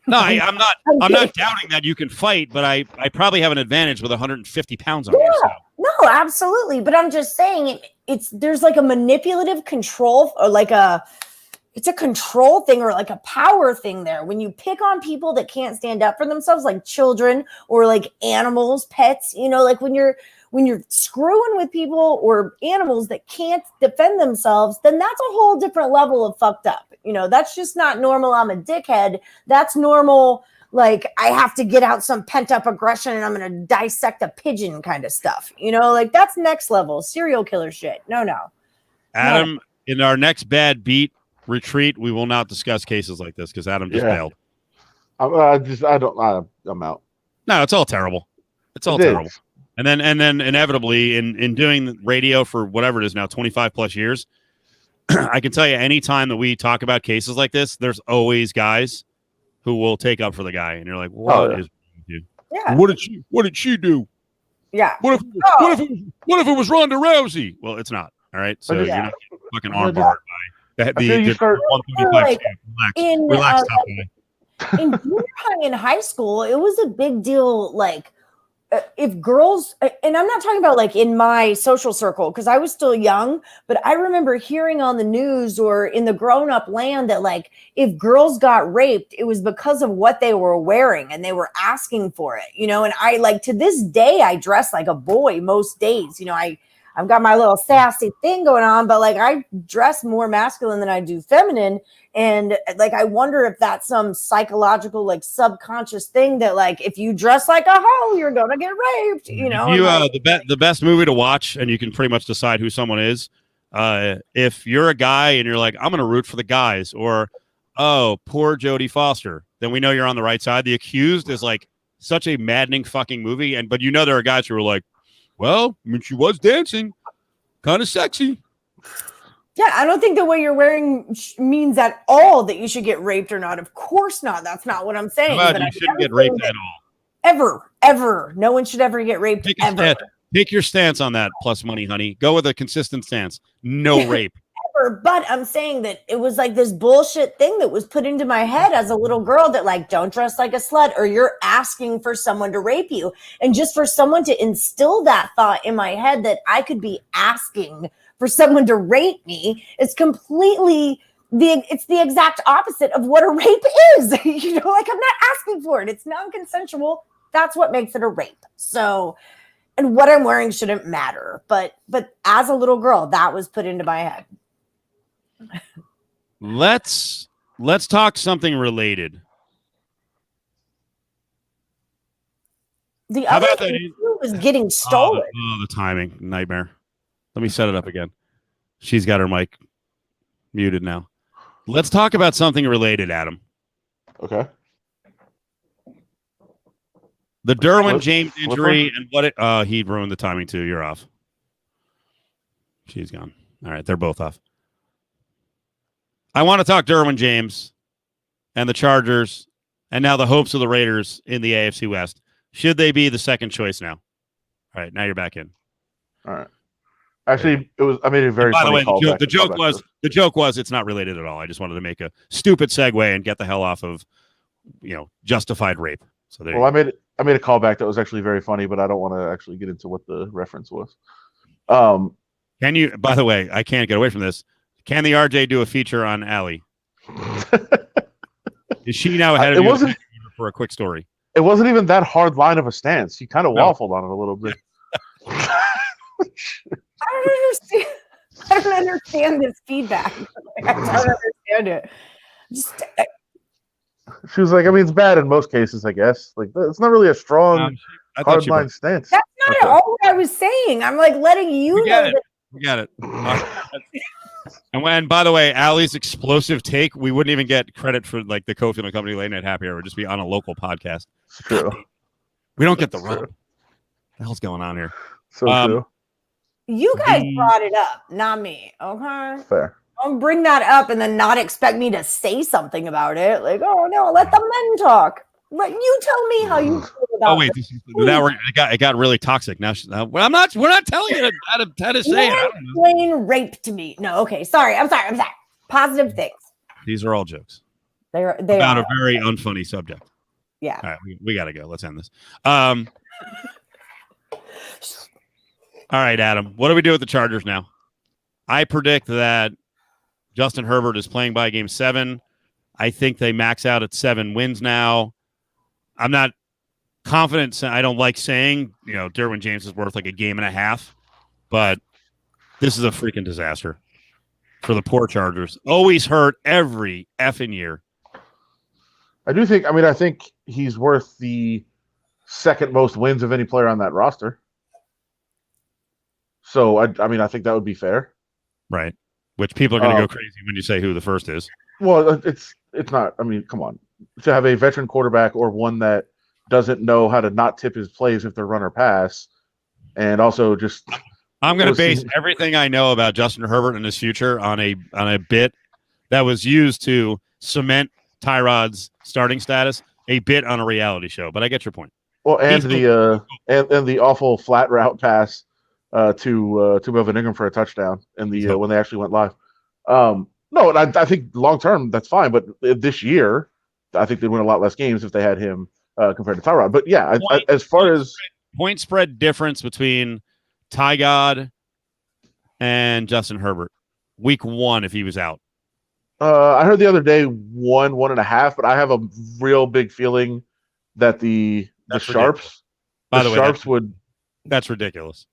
A: No, I'm not doubting that you can fight, but I probably have an advantage with 150 pounds on you. So.
C: No, absolutely. But I'm just saying there's like a manipulative control or it's a control thing or like a power thing there. When you pick on people that can't stand up for themselves, like children or like animals, pets, like when you're screwing with people or animals that can't defend themselves, then that's a whole different level of fucked up. That's just not normal. I'm a dickhead. That's normal. Like, I have to get out some pent up aggression and I'm going to dissect a pigeon kind of stuff. Like that's next level serial killer shit. No.
A: Adam, in our next bad beat retreat, we will not discuss cases like this because Adam just bailed.
B: I'm out.
A: No, it's all terrible. It's all terrible. And then inevitably in doing radio for whatever it is now, 25 plus years, I can tell you anytime that we talk about cases like this, there's always guys who will take up for the guy. And you're like, what is wrong with you?
C: Yeah.
A: What did she do?
C: Yeah.
A: What if it was Ronda Rousey? Well, it's not. All right. So you're not fucking armbarred by the 135. Relax.
C: In junior high and high school, it was a big deal. Like, if girls, and I'm not talking about like in my social circle because I was still young, but I remember hearing on the news or in the grown-up land that like if girls got raped, it was because of what they were wearing and they were asking for it, and I like to this day I dress like a boy most days. I've got my little sassy thing going on, but like I dress more masculine than I do feminine. And like, I wonder if that's some psychological, like subconscious thing that like, if you dress like a hoe, you're going to get raped, you know?
A: You,
C: like,
A: the best movie to watch, and you can pretty much decide who someone is. If you're a guy and you're like, I'm going to root for the guys, or, oh, poor Jodie Foster, then we know you're on the right side. The Accused is like such a maddening fucking movie. But you know, there are guys who are like, well, I mean, she was dancing, kind of sexy.
C: yeah, I don't think the way you're wearing means at all that you should get raped or not. Of course not. That's not what I'm saying.
A: How about you shouldn't get raped at all?
C: Ever. No one should ever get raped ever.
A: Take your stance on that, Plus Money, honey. Go with a consistent stance. No rape.
C: But I'm saying that it was like this bullshit thing that was put into my head as a little girl that like, don't dress like a slut or you're asking for someone to rape you. And just for someone to instill that thought in my head that I could be asking for someone to rape me is completely it's the exact opposite of what a rape is. You know, like I'm not asking for it. It's non-consensual. That's what makes it a rape. So, and what I'm wearing shouldn't matter. But as a little girl, that was put into my head.
A: Let's talk something related.
C: The
A: How
C: other
A: about
C: thing was getting stolen.
A: The timing nightmare. Let me set it up again. She's got her mic muted now. Let's talk about something related, Adam.
B: Okay.
A: The Derwin James injury and what it he ruined the timing too. You're off. She's gone. All right, they're both off. I want to talk Derwin James and the Chargers and now the hopes of the Raiders in the AFC West. Should they be the second choice now? All right, now you're back in.
B: All right. Actually, I made a very funny call.
A: The joke was it's not related at all. I just wanted to make a stupid segue and get the hell off of, justified rape. So there.
B: Well, I made a callback that was actually very funny, but I don't want to actually get into what the reference was.
A: Can you? By the way, I can't get away from this. Can the RJ do a feature on Allie? Is she now ahead of you for a quick story?
B: It wasn't even that hard line of a stance. He kind of waffled on it a little bit.
C: I don't understand this feedback. I don't understand it.
B: She was like, I mean, it's bad in most cases, I guess. Like, it's not really a strong hard line stance.
C: That's not at all what I was saying. I'm like letting you know.
A: We got it. And by the way, Allie's explosive take, we wouldn't even get credit for like the Cofield and Company Late Night Happy Hour. It would just be on a local podcast.
B: It's true.
A: We don't get the rub. What the hell's going on here?
B: So true.
C: You guys brought it up, not me. Okay.
B: Fair.
C: Don't bring that up and then not expect me to say something about it. Like, oh no, let the men talk. Let you tell me how you feel about.
A: Oh wait, it got really toxic. Now we're not telling you how to say it.
C: Explain rape to me. No, okay, sorry. I'm sorry. Positive things.
A: These are all jokes.
C: They
A: about a very unfunny subject.
C: Yeah.
A: All right, we gotta go. Let's end this. All right, Adam. What do we do with the Chargers now? I predict that Justin Herbert is playing by game 7. I think they max out at 7 wins now. I'm not confident. I don't like saying, Derwin James is worth like a game and a half, but this is a freaking disaster for the poor Chargers. Always hurt every effing year.
B: I think he's worth the second most wins of any player on that roster. So, I think that would be fair.
A: Right. Which people are going to go crazy when you say who the first is.
B: Well, it's not. I mean, come on. To have a veteran quarterback or one that doesn't know how to not tip his plays if they're run or pass, and also just
A: I'm going to base everything I know about Justin Herbert and his future on a bit that was used to cement Tyrod's starting status, a bit on a reality show. But I get your point.
B: Well, and the awful flat route pass to Melvin Ingram for a touchdown in the when they actually went live. No, and I think long term that's fine, but this year I think they'd win a lot less games if they had him compared to Tyrod. But yeah, as far as
A: point spread difference between Ty God and Justin Herbert, week 1 if he was out.
B: I heard the other day 1.5, but I have a real big feeling that the Sharps,
A: by the way,
B: Sharps would.
A: That's ridiculous.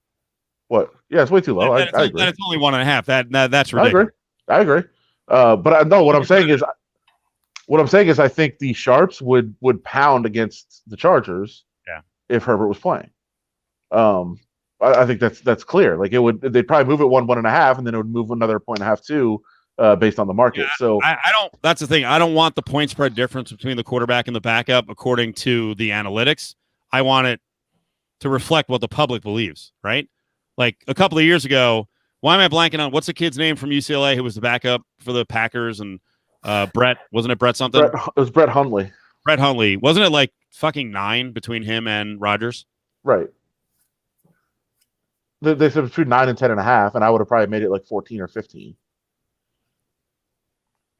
B: What? Yeah, it's way too low. I agree.
A: It's only 1.5. That's ridiculous.
B: I agree. But I know what I'm saying is I think the Sharps would pound against the Chargers.
A: Yeah.
B: If Herbert was playing. I think that's clear. Like they'd probably move it 1.5, and then it would move another 1.5 too, based on the market.
A: Yeah,
B: so
A: I don't. That's the thing. I don't want the point spread difference between the quarterback and the backup according to the analytics. I want it to reflect what the public believes. Right? Like a couple of years ago, why am I blanking on what's the kid's name from UCLA who was the backup for the Packers and Brett? Wasn't it Brett something?
B: It was Brett Hundley.
A: Brett Hundley. Wasn't it like fucking 9 between him and Rodgers?
B: Right. They said between 9 and 10.5, and I would have probably made it like 14 or 15.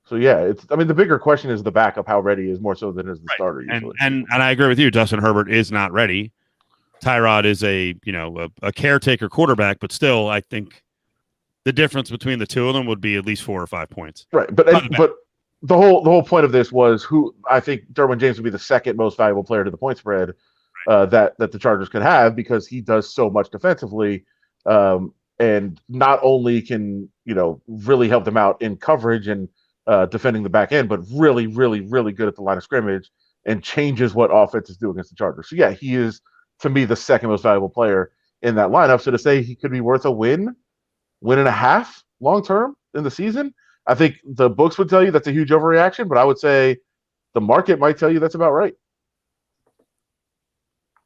B: So yeah, the bigger question is the backup, how ready he is, more so than is the starter usually.
A: And I agree with you. Justin Herbert is not ready. Tyrod is a caretaker quarterback, but still, I think the difference between the two of them would be at least 4 or 5 points.
B: Right, but the whole point of this was who I think Derwin James would be the second most valuable player to the point spread. That the Chargers could have because he does so much defensively, and not only can really help them out in coverage and defending the back end, but really, really, really good at the line of scrimmage and changes what offenses do against the Chargers. So yeah, he is to me the second most valuable player in that lineup. So to say he could be worth a win and a half long term in the season, I think the books would tell you that's a huge overreaction, but I would say the market might tell you that's about right.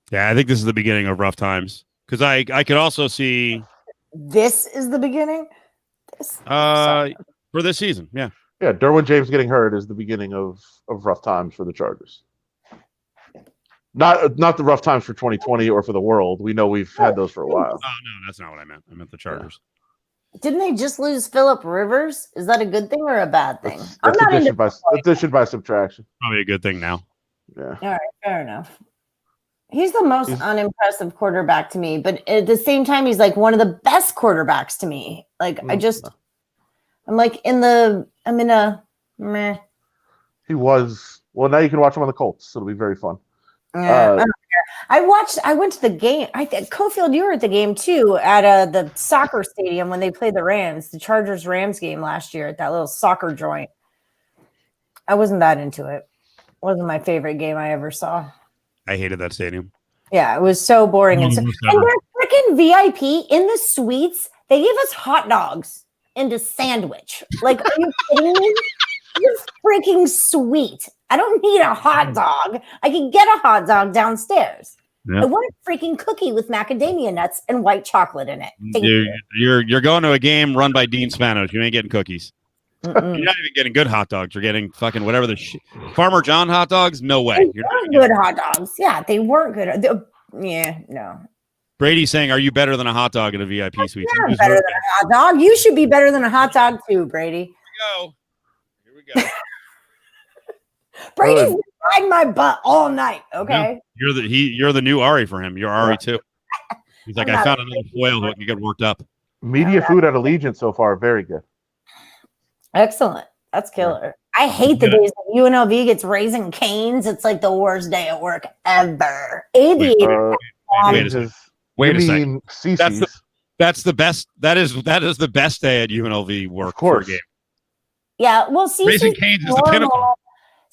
A: Yeah, I think this is the beginning of rough times because I could also see
C: this is the beginning.
A: For this season, yeah.
B: Derwin James getting hurt is the beginning of rough times for the Chargers. Not the rough times for 2020 or for the world. We know we've had those for a while.
A: Oh no, that's not what I meant. I meant the Chargers.
C: Didn't they just lose Phillip Rivers? Is that a good thing or a bad thing?
B: That's addition by subtraction.
A: Probably a good thing now.
B: Yeah.
C: All right, fair enough. He's the most unimpressive quarterback to me, but at the same time, he's like one of the best quarterbacks to me. Like I'm in a meh.
B: He was. Well, now you can watch him on the Colts. So it'll be very fun.
C: I don't care. I went to the game. I think Cofield, you were at the game too at the soccer stadium when they played the Rams, the Chargers-Rams game last year at that little soccer joint. I wasn't that into it. It wasn't my favorite game I ever saw.
A: I hated that stadium.
C: Yeah, it was so boring. And they're freaking VIP in the suites. They gave us hot dogs and a sandwich. Like, are you kidding me? It's freaking sweet. I don't need a hot dog. I can get a hot dog downstairs. Yeah. I want a freaking cookie with macadamia nuts and white chocolate in it.
A: You're going to a game run by Dean Spanos. You ain't getting cookies. You're not even getting good hot dogs. You're getting fucking whatever Farmer John hot dogs. No way.
C: They weren't good hot dogs. Yeah, they weren't good. No.
A: Brady's saying, "Are you better than a hot dog at a VIP suite?"
C: I'm better than a hot dog. You should be better than a hot dog too, Brady.
A: Here we go.
C: Brady's been riding my butt all night. Okay.
A: Yeah. You're the new Ari for him. You're Ari too. He's like, I found another foil that can get worked up.
B: Media food at Allegiant so far, very good.
C: Excellent. That's killer. I hate the days that UNLV gets Raising Cane's. It's like the worst day at work ever. Aviator.
A: Wait a second. That's the best. That is the best day at UNLV work for a game.
C: Yeah. Well,
A: Raising Cane's is the pinnacle.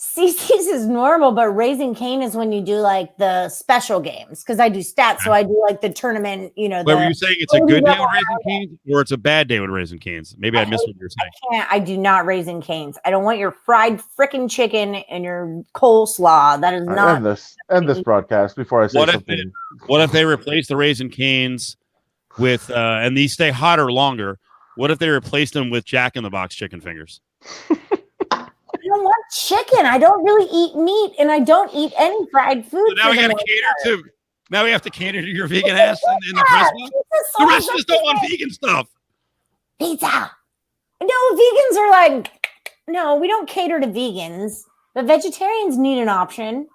C: CC's is normal, but Raising Cane is when you do like the special games because I do stats, so I do like the tournament.
A: Were you saying it's a good day with Raising Cane's or it's a bad day with Raising Cane's? Maybe I missed what you were saying.
C: I do not Raising Cane's. I don't want your fried freaking chicken and your coleslaw. That is not.
B: End this broadcast before I say something.
A: What if they replace the Raising Cane's with and these stay hotter longer? What if they replace them with Jack in the Box chicken fingers?
C: I don't want chicken. I don't really eat meat, and I don't eat any fried food.
A: So now we got to cater to. Now we have to cater to your vegan ass in the Christmas. The rest of us don't want vegan stuff.
C: Pizza. No, vegans are like, no, we don't cater to vegans. The vegetarians need an option.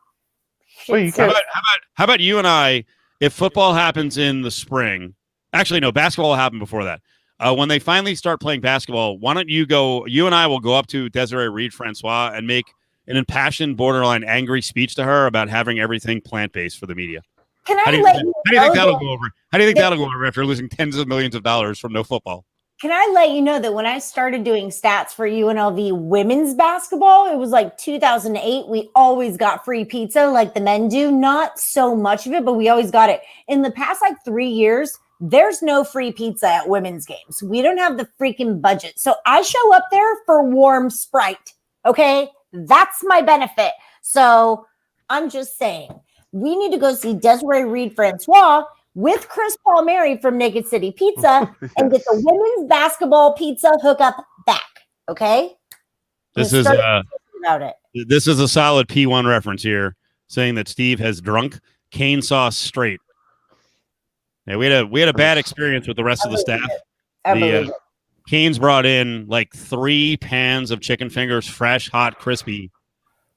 A: How about you and I? If football happens in the spring, actually no, basketball will happen before that. When they finally start playing basketball, why don't you go? You and I will go up to Desiree Reed-Francois and make an impassioned, borderline angry speech to her about having everything plant-based for the media.
C: Can
A: How
C: I
A: do you
C: let you
A: how do you think
C: know
A: that'll
C: that-
A: go over? How do you think that'll go over after losing tens of millions of dollars from no football?
C: Can I let you know that when I started doing stats for UNLV women's basketball, it was like 2008. We always got free pizza like the men do. Not so much of it, but we always got it. In the past like 3 years, there's no free pizza at women's games. We don't have the freaking budget. So I show up there for warm Sprite. Okay? That's my benefit. So I'm just saying, we need to go see Desiree Reed Francois with Chris Palmieri from Naked City Pizza and get the women's basketball pizza hookup back. Okay?
A: This is
C: about it.
A: This is a solid P1 reference here, saying that Steve has drunk cane sauce straight. Yeah, we had a bad experience with the rest of the staff. The Canes brought in like 3 pans of chicken fingers, fresh, hot, crispy,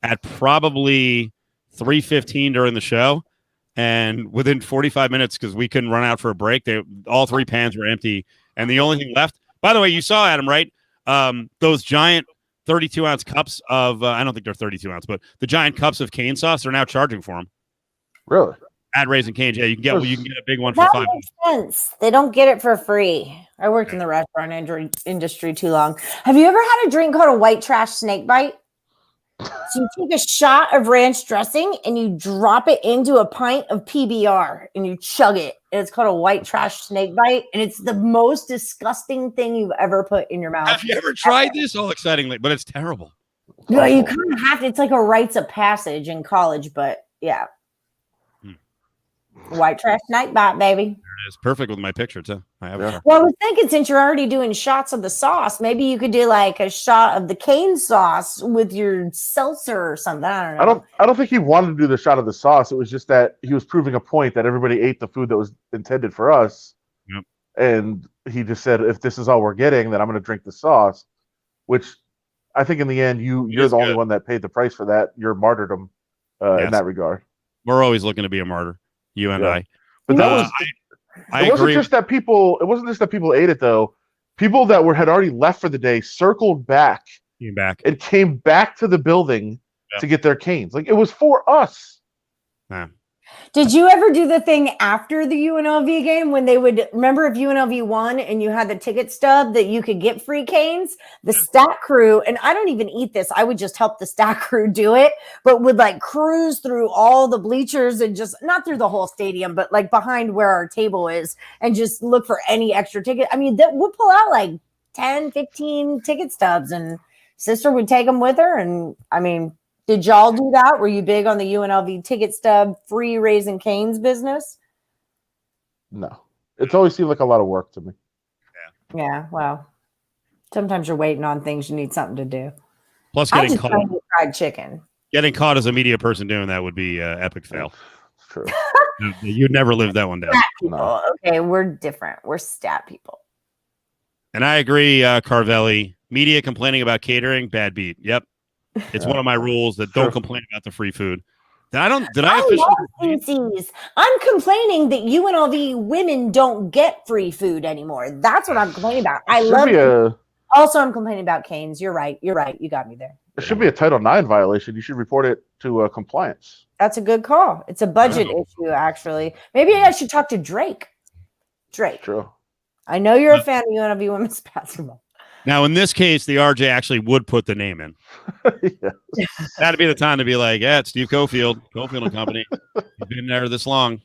A: at probably 3:15 during the show. And within 45 minutes, because we couldn't run out for a break, all 3 pans were empty. And the only thing left, by the way, you saw, Adam, right? Those giant 32-ounce cups of, I don't think they're 32-ounce, but the giant cups of cane sauce, they're now charging for them.
B: Really?
A: At Raising Canes. Yeah, you can get a big one for
C: That
A: $5.
C: makes sense. They don't get it for free. I worked in the restaurant industry too long. Have you ever had a drink called a white trash snake bite? So you take a shot of ranch dressing and you drop it into a pint of PBR and you chug it. And it's called a white trash snake bite. And it's the most disgusting thing you've ever put in your mouth.
A: Have you ever tried this? All excitingly, but it's terrible.
C: Yeah, you kind of have to. It's like a rites of passage in college, but yeah. White trash snake bite, baby.
A: It's perfect with my picture too. I have it.
C: Well, I was thinking since you're already doing shots of the sauce, maybe you could do like a shot of the cane sauce with your seltzer or something. I don't know.
B: I don't think he wanted to do the shot of the sauce. It was just that he was proving a point that everybody ate the food that was intended for us.
A: Yep.
B: And he just said, if this is all we're getting, then I'm going to drink the sauce, which I think in the end, you're the only one that paid the price for that. Your martyrdom in that regard.
A: We're always looking to be a martyr, you and I.
B: But that was...
A: I
B: it wasn't
A: agree.
B: just that people. It wasn't just that people ate it though. People that had already left for the day circled back, came back to the building to get their canes. Like it was for us.
A: Yeah.
C: Did you ever do the thing after the UNLV game when they would remember if UNLV won and you had the ticket stub that you could get free canes? The stat crew, and I don't even eat this, I would just help the stat crew do it, but would like cruise through all the bleachers and just not through the whole stadium, but like behind where our table is and just look for any extra ticket. I mean, that would pull out like 10, 15 ticket stubs and sister would take them with her. And I mean, did y'all do that? Were you big on the UNLV ticket stub, free Raising Canes business?
B: No. It's always seemed like a lot of work to me.
C: Yeah, well, sometimes you're waiting on things you need something to do.
A: Plus getting caught.
C: Fried chicken.
A: Getting caught as a media person doing that would be epic fail.
B: It's true.
A: You'd never live that one down.
C: No. Okay, we're different. We're stat people.
A: And I agree, Carvelli. Media complaining about catering, bad beat. Yep. It's one of my rules that don't complain about the free food. I officially?
C: I'm complaining that UNLV women don't get free food anymore. That's what I'm complaining about. Also, I'm complaining about canes. You're right. You got me there.
B: It should be a Title IX violation. You should report it to compliance.
C: That's a good call. It's a budget issue, actually. Maybe I should talk to Drake.
B: True.
C: I know you're a fan of UNLV women's basketball.
A: Now, in this case, the RJ actually would put the name in. That'd be the time to be like, yeah, it's Steve Cofield and Company. You've been there this long.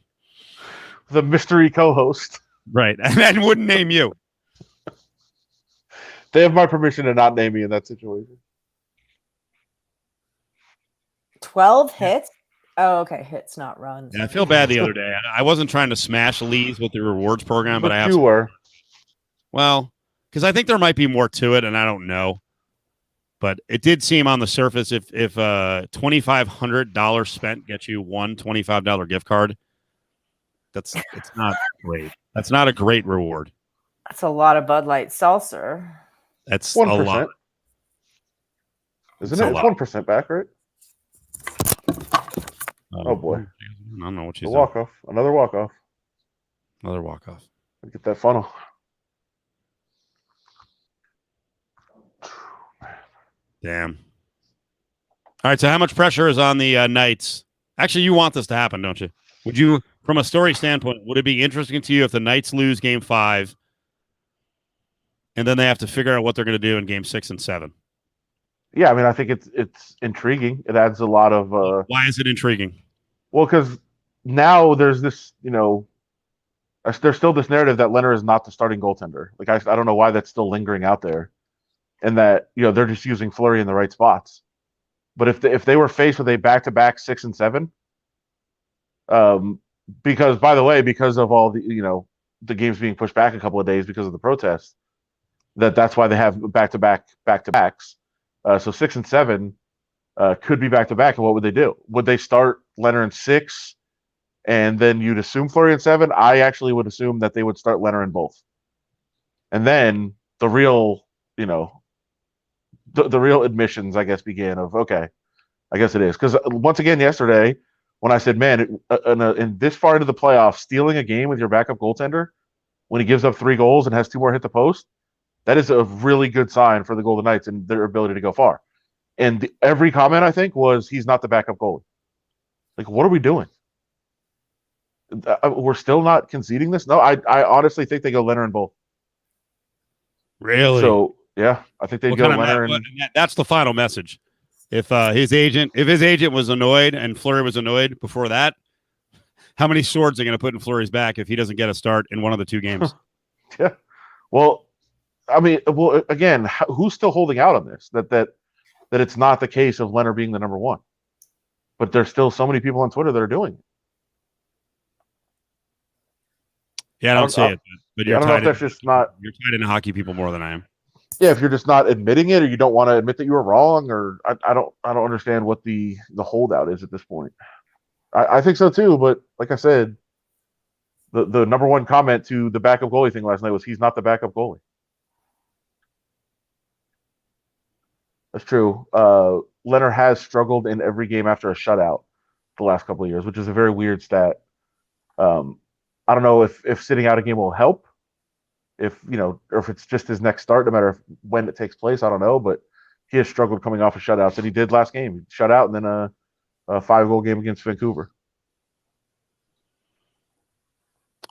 B: The mystery co-host.
A: Right. And then wouldn't name you.
B: They have my permission to not name me in that situation.
C: 12 hits? Oh, okay. Hits, not runs.
A: Yeah, I feel bad the other day. I wasn't trying to smash Lee's with the rewards program, but I
B: you were.
A: Well, because I think there might be more to it, and I don't know. But it did seem on the surface if $2,500 spent gets you one $25 gift card, it's not great. That's not a great reward.
C: That's a lot of Bud Light seltzer.
A: That's
B: 1%.
A: a lot.
B: Isn't it? It's 1% back, right? Oh boy!
A: I don't know what she's
B: doing. Another walk off. Get that funnel.
A: Damn. All right, so how much pressure is on the Knights? Actually, you want this to happen, don't you? Would from a story standpoint, would it be interesting to you if the Knights lose Game 5, and then they have to figure out what they're going to do in Game 6 and 7?
B: Yeah, I mean, I think it's intriguing. It adds a lot of.
A: Why is it intriguing?
B: Well, because now there's this, there's still this narrative that Leonard is not the starting goaltender. Like I don't know why that's still lingering out there, and that they're just using Fleury in the right spots. But if they were faced with a back-to-back 6 and 7, because by the way, because of all the games being pushed back a couple of days because of the protests, that's why they have back-to-backs. So 6 and 7 could be back-to-back, and what would they do? Would they start Leonard in 6, and then you'd assume Fleury in 7? I actually would assume that they would start Leonard in both, and then the real, the real admissions, I guess, began of okay, I guess it is because once again yesterday when I said, man, in this far into the playoffs, stealing a game with your backup goaltender when he gives up 3 goals and has 2 more hit the post. That is a really good sign for the Golden Knights and their ability to go far. And every comment, I think, was he's not the backup goalie. Like, what are we doing? We're still not conceding this? No, I honestly think they go Leonard in both.
A: Really?
B: So, yeah, I think they go Leonard.
A: That's the final message. If his agent was annoyed and Fleury was annoyed before that, how many swords are going to put in Fleury's back if he doesn't get a start in one of the 2 games?
B: Yeah. Well, I mean, again, who's still holding out on this? That it's not the case of Leonard being the number 1, but there's still so many people on Twitter that are doing it.
A: Yeah, I don't see it, but
B: I don't know if that's just not.
A: You're tied into hockey people more than I am.
B: Yeah, if you're just not admitting it, or you don't want to admit that you were wrong, or I don't understand what the holdout is at this point. I think so too, but like I said, the number 1 comment to the backup goalie thing last night was he's not the backup goalie. That's true. Leonard has struggled in every game after a shutout the last couple of years, which is a very weird stat. I don't know if sitting out a game will help, or if it's just his next start, no matter when it takes place. I don't know, but he has struggled coming off of shutouts, and he did last game. He shut out and then a 5-goal game against Vancouver.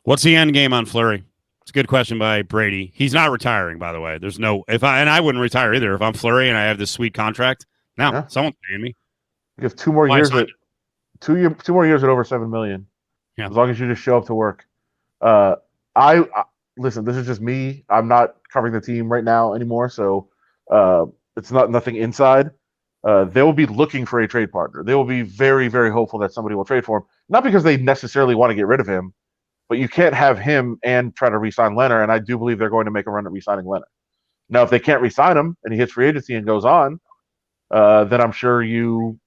A: What's the end game on Fleury? It's a good question by Brady. He's not retiring, by the way. There's no I wouldn't retire either if I'm Fleury and I have this sweet contract. Now, someone's paying me.
B: You have 2 more years at 2 more years at over $7 million.
A: Yeah.
B: As long as you just show up to work. I listen. This is just me. I'm not covering the team right now anymore, so it's nothing inside. They will be looking for a trade partner. They will be very, very hopeful that somebody will trade for him. Not because they necessarily want to get rid of him, but you can't have him and try to re-sign Leonard, and I do believe they're going to make a run at re-signing Leonard. Now, if they can't re-sign him and he hits free agency and goes on, then I'm sure you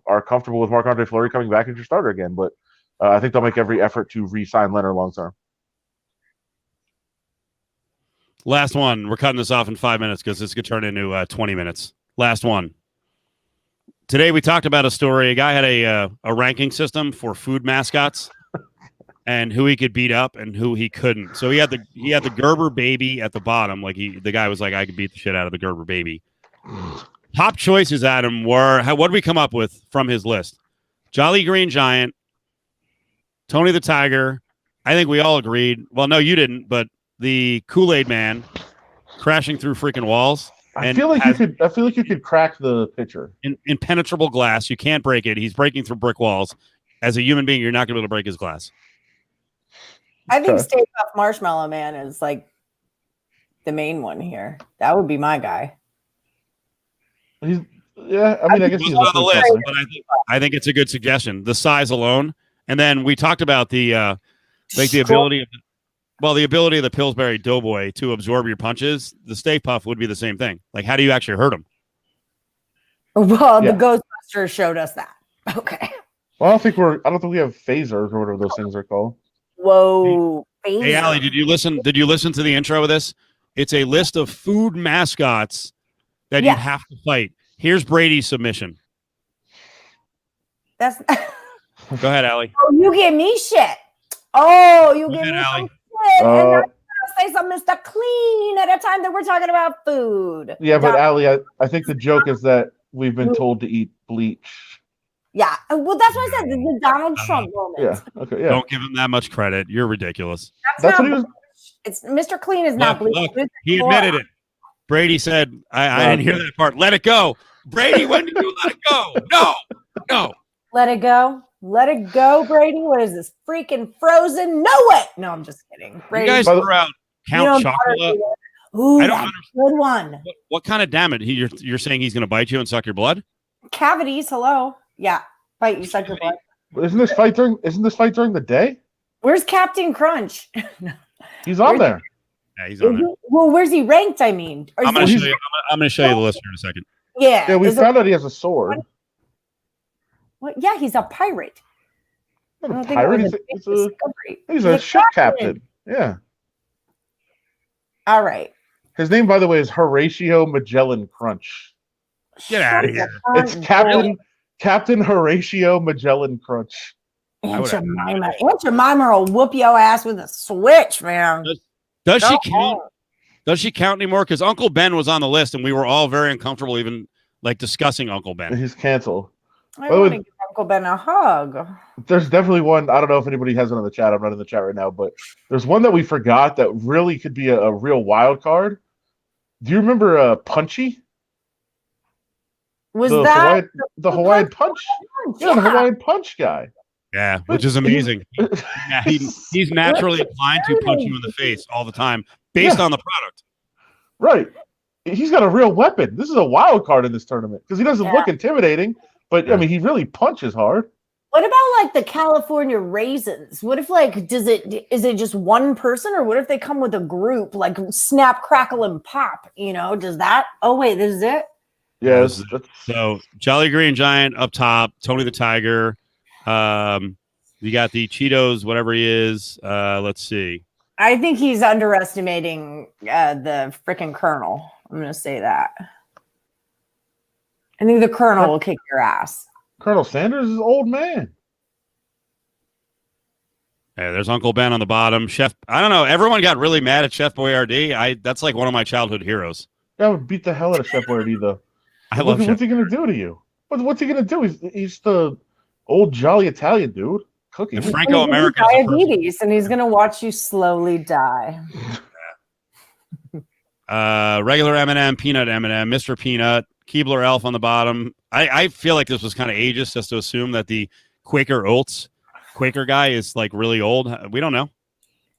B: are comfortable with Marc-Andre Fleury coming back as your starter again. But I think they'll make every effort to re-sign Leonard long term.
A: Last one. We're cutting this off in 5 minutes because this could turn into 20 minutes. Last one. Today we talked about a story. A guy had a ranking system for food mascots and who he could beat up and who he couldn't. So he had the Gerber baby at the bottom. Like the guy was like, I could beat the shit out of the Gerber baby. Top choices, Adam, were what did we come up with from his list? Jolly Green Giant, Tony the Tiger. I think we all agreed. Well, no, you didn't, but the Kool-Aid Man crashing through freaking walls.
B: I feel like you could crack the pitcher.
A: Impenetrable glass. You can't break it. He's breaking through brick walls. As a human being, you're not going to be able to break his glass.
C: I think Stay Puft Marshmallow Man is like the main one here. That would be my guy.
B: I mean, I guess he's
A: on the list, but I think it's a good suggestion. The size alone, and then we talked about the ability of the Pillsbury Doughboy to absorb your punches. The Stay Puft would be the same thing. Like, how do you actually hurt him?
C: Well, the Ghostbusters showed us that. Okay.
B: Well, I don't think we have phasers or whatever those things are called.
C: Whoa.
A: Hey, Allie, did you listen to the intro of this? It's a list of food mascots that you have to fight. Here's Brady's submission.
C: That's
A: Go ahead, Allie.
C: Oh, you give me shit. Oh, you give me
A: Allie.
C: shit. And I'm going to say something Mr. Clean at a time that we're talking about food.
B: Yeah, but Allie, I think the joke is that we've been told to eat bleach.
C: Yeah. Well, that's what I said. The Donald Trump moment.
B: Yeah. Okay. Yeah.
A: Don't give him that much credit. You're ridiculous.
B: That's what he was.
C: It's Mr. Clean is not bleeding.
A: Look, he admitted it. Brady said, I didn't hear that part. Let it go. Brady, when did you let it go? No.
C: Let it go. Let it go, Brady. What is this? Freaking Frozen? No way. No, I'm just kidding. Brady,
A: You guys threw out Count Chocula.
C: Ooh,
A: I don't
C: that's a good one.
A: What kind of damage? You're saying he's going to bite you and suck your blood?
C: Cavities. Hello. Yeah. Bite you, suck your blood.
B: Isn't this fight during the day?
C: Where's Captain Crunch?
B: He's on there.
A: Yeah, he's on there.
C: Well, where's he ranked? I mean,
A: I'm going to show you the list here in a second.
C: Yeah.
B: Yeah, we found out he has a sword.
C: What? Yeah, he's a pirate.
B: Not a pirate. He's a ship captain. Yeah.
C: All right.
B: His name, by the way, is Horatio Magellan Crunch.
A: Get out of here.
B: It's Captain Horatio Magellan Crunch.
C: Aunt Jemima will whoop your ass with a switch, man.
A: Does she count? Does she count anymore? Because Uncle Ben was on the list, and we were all very uncomfortable even like discussing Uncle Ben.
B: He's canceled.
C: I want to give Uncle Ben a hug.
B: There's definitely one. I don't know if anybody has it on the chat. I'm not in the chat right now, but there's one that we forgot that really could be a real wild card. Do you remember Punchy?
C: Was
B: the
C: that
B: the Hawaiian Punch? Yeah, the Hawaiian Punch guy.
A: Yeah, which is amazing. He's naturally inclined to punch you in the face all the time based on the product.
B: Right. He's got a real weapon. This is a wild card in this tournament because he doesn't look intimidating, but I mean, he really punches hard.
C: What about like the California Raisins? What if is it just one person, or what if they come with a group like Snap, Crackle, and Pop? You know, does that? Oh wait, this is it.
B: Yeah.
A: So Jolly Green Giant up top, Tony the Tiger. You got the Cheetos, whatever he is. Let's see.
C: I think he's underestimating the freaking Colonel. I'm going to say that. I think the Colonel will kick your ass.
B: Colonel Sanders is an old man.
A: Hey, there's Uncle Ben on the bottom. Chef, I don't know. Everyone got really mad at Chef Boyardee. That's like one of my childhood heroes.
B: That would beat the hell out of Chef Boyardee, though. What's he going to do to you? What's he going to do? He's the old jolly Italian dude cooking.
A: Franco-American
C: diabetes, and he's going to watch you slowly die.
A: Regular M&M, peanut M&M, Mr. Peanut, Keebler Elf on the bottom. I feel like this was kind of ageist just to assume that the Quaker Oats Quaker guy is like really old. We don't know. I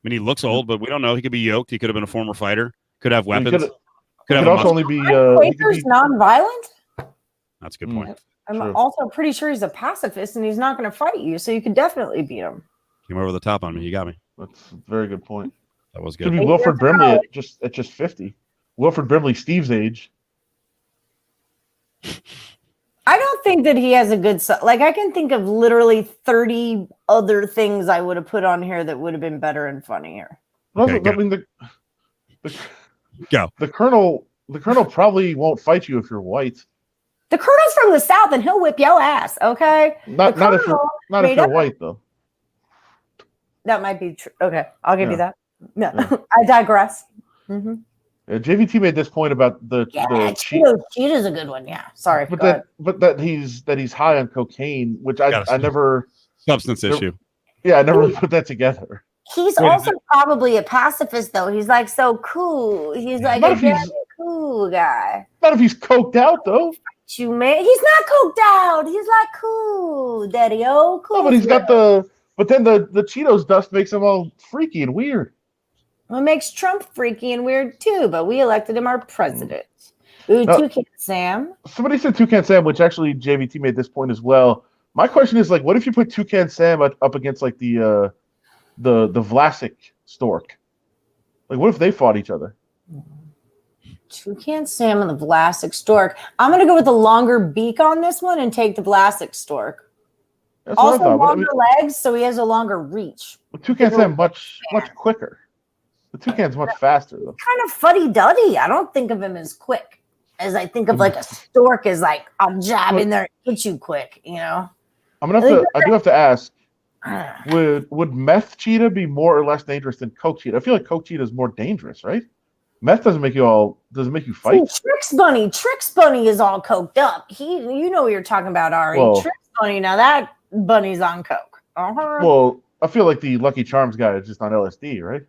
A: mean, he looks old, but we don't know. He could be yoked. He could have been a former fighter. Could have weapons.
B: Could also only be.
C: Quaker's non-violent?
A: That's a good point.
C: I'm also pretty sure he's a pacifist, and he's not going to fight you, so you could definitely beat him.
A: Came over the top on me. You got me.
B: That's a very good point.
A: That was good.
B: Could be Wilford Brimley at just 50. Wilford Brimley, Steve's age.
C: I don't think that he has a good... Like, I can think of literally 30 other things I would have put on here that would have been better and funnier.
B: Okay, I mean, the Colonel probably won't fight you if you're white.
C: The Colonel's from the South, and he'll whip your ass, okay?
B: Not if you're white, though.
C: That might be true. Okay, I'll give you that. No, I digress. Mm-hmm.
B: JVT made this point about the
C: Cheetah's a good one. Yeah, sorry,
B: but that he's high on cocaine, which I never
A: issue.
B: Yeah, I never put that together.
C: He's also probably a pacifist, though. He's like so cool. He's like a very cool guy.
B: Not if he's coked out, though.
C: He's not coked out. He's like cool, daddy. Oh, cool.
B: No, but he's got the. But then the Cheetos dust makes him all freaky and weird.
C: Well, it makes Trump freaky and weird too, but we elected him our president. Ooh, Toucan Sam. Somebody
B: said Toucan Sam, which actually JVT made this point as well. My question is, like, what if you put Toucan Sam up against like the Vlasic stork? Like, what if they fought each other?
C: Toucan Sam and the Vlasic stork. I'm gonna go with the longer beak on this one and take the Vlasic stork.
B: That's
C: also longer legs, so he has a longer reach.
B: Well, Toucan Sam much quicker. The toucan's much faster, though.
C: Kind of fuddy-duddy. I don't think of him as quick as I think of like a stork as like, I'll jab in there and hit you quick, you know?
B: I do have to ask, would meth cheetah be more or less dangerous than coke cheetah? I feel like coke cheetah is more dangerous, right? Meth doesn't make you fight.
C: See, Trix Bunny is all coked up. You know what you're talking about, Ari.
B: Well,
C: Trix funny. Now that bunny's on coke.
B: Well, I feel like the Lucky Charms guy is just on LSD, right?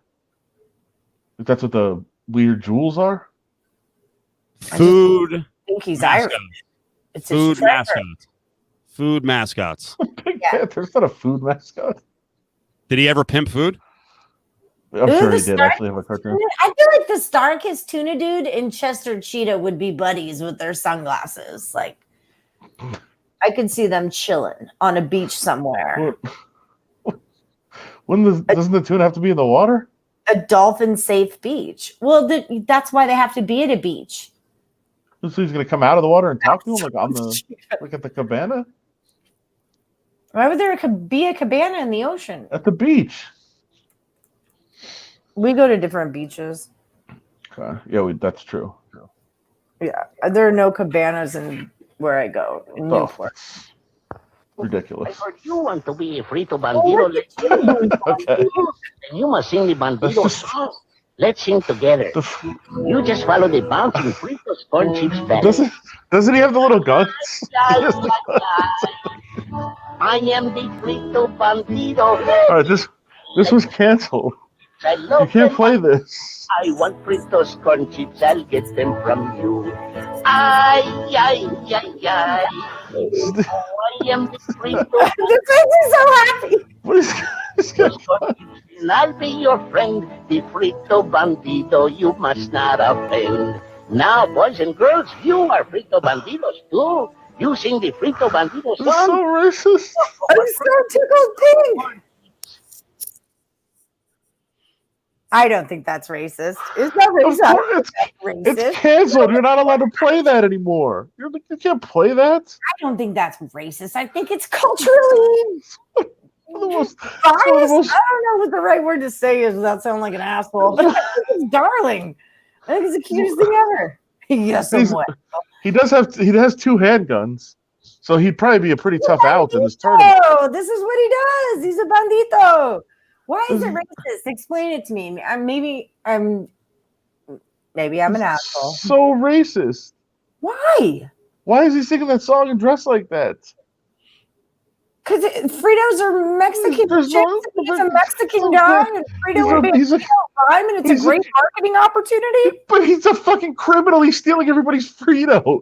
B: If that's what the weird jewels are.
A: Food.
C: I think he's
A: mascot.
C: Irish. It's
A: Food mascots. Food mascots.
B: Big Panther's not a food mascot.
A: Did he ever pimp food?
B: I'm sure he did actually have a cartoon.
C: I feel like the Starkist tuna dude and Chester Cheetah would be buddies with their sunglasses. Like, I could see them chilling on a beach somewhere.
B: Doesn't the tuna have to be in the water?
C: A dolphin-safe beach. Well, that's why they have to be at a beach.
B: So he's going to come out of the water and talk to him like at the cabana?
C: Why would there be a cabana in the ocean?
B: At the beach.
C: We go to different beaches.
B: Okay. Yeah, that's true.
C: Yeah, there are no cabanas in where I go in Newport.
B: Ridiculous.
D: I heard you want to be a Frito Bandito.
B: Okay.
D: And you must sing the Bandito song. Let's sing together. You just follow the bouncing Fritos corn chips back.
B: Doesn't he have the little guns?
D: I am the Frito Bandito.
B: All right, this was canceled. You can't play this.
D: I want Fritos corn chips. I'll get them from you. Ay. I am the Frito.
C: This makes me so happy.
B: What is this?
D: And I'll be your friend, the Frito Bandito. You must not offend. Now, boys and girls, you are Frito Banditos too. You sing the Frito Bandito
B: This is so
D: song.
B: racist.
C: I'm so tickled pink. I don't think that's racist. Is that
B: Of
C: racist?
B: course,
C: Racist?
B: it's canceled. You're not allowed to play that anymore. You can't play that.
C: I don't think that's racist. I think it's culturally
B: Most-
C: biased.
B: one of the most-
C: I don't know what the right word to say is without sounding like an asshole. But I think it's darling. I think it's the cutest thing ever. Yes, somewhat.
B: He has two handguns, so he'd probably be a pretty tough out in this tournament.
C: Oh, this is what he does. He's a bandito. Why is it racist? Explain it to me. Maybe I'm an asshole.
B: So racist.
C: Why?
B: Why is he singing that song and dressed like that?
C: Because Fritos are Mexican
B: There's
C: chicks.
B: no-
C: He's a Mexican guy, and Frito would be a crime, and it's a great marketing opportunity.
B: But he's a fucking criminal. He's stealing everybody's Frito.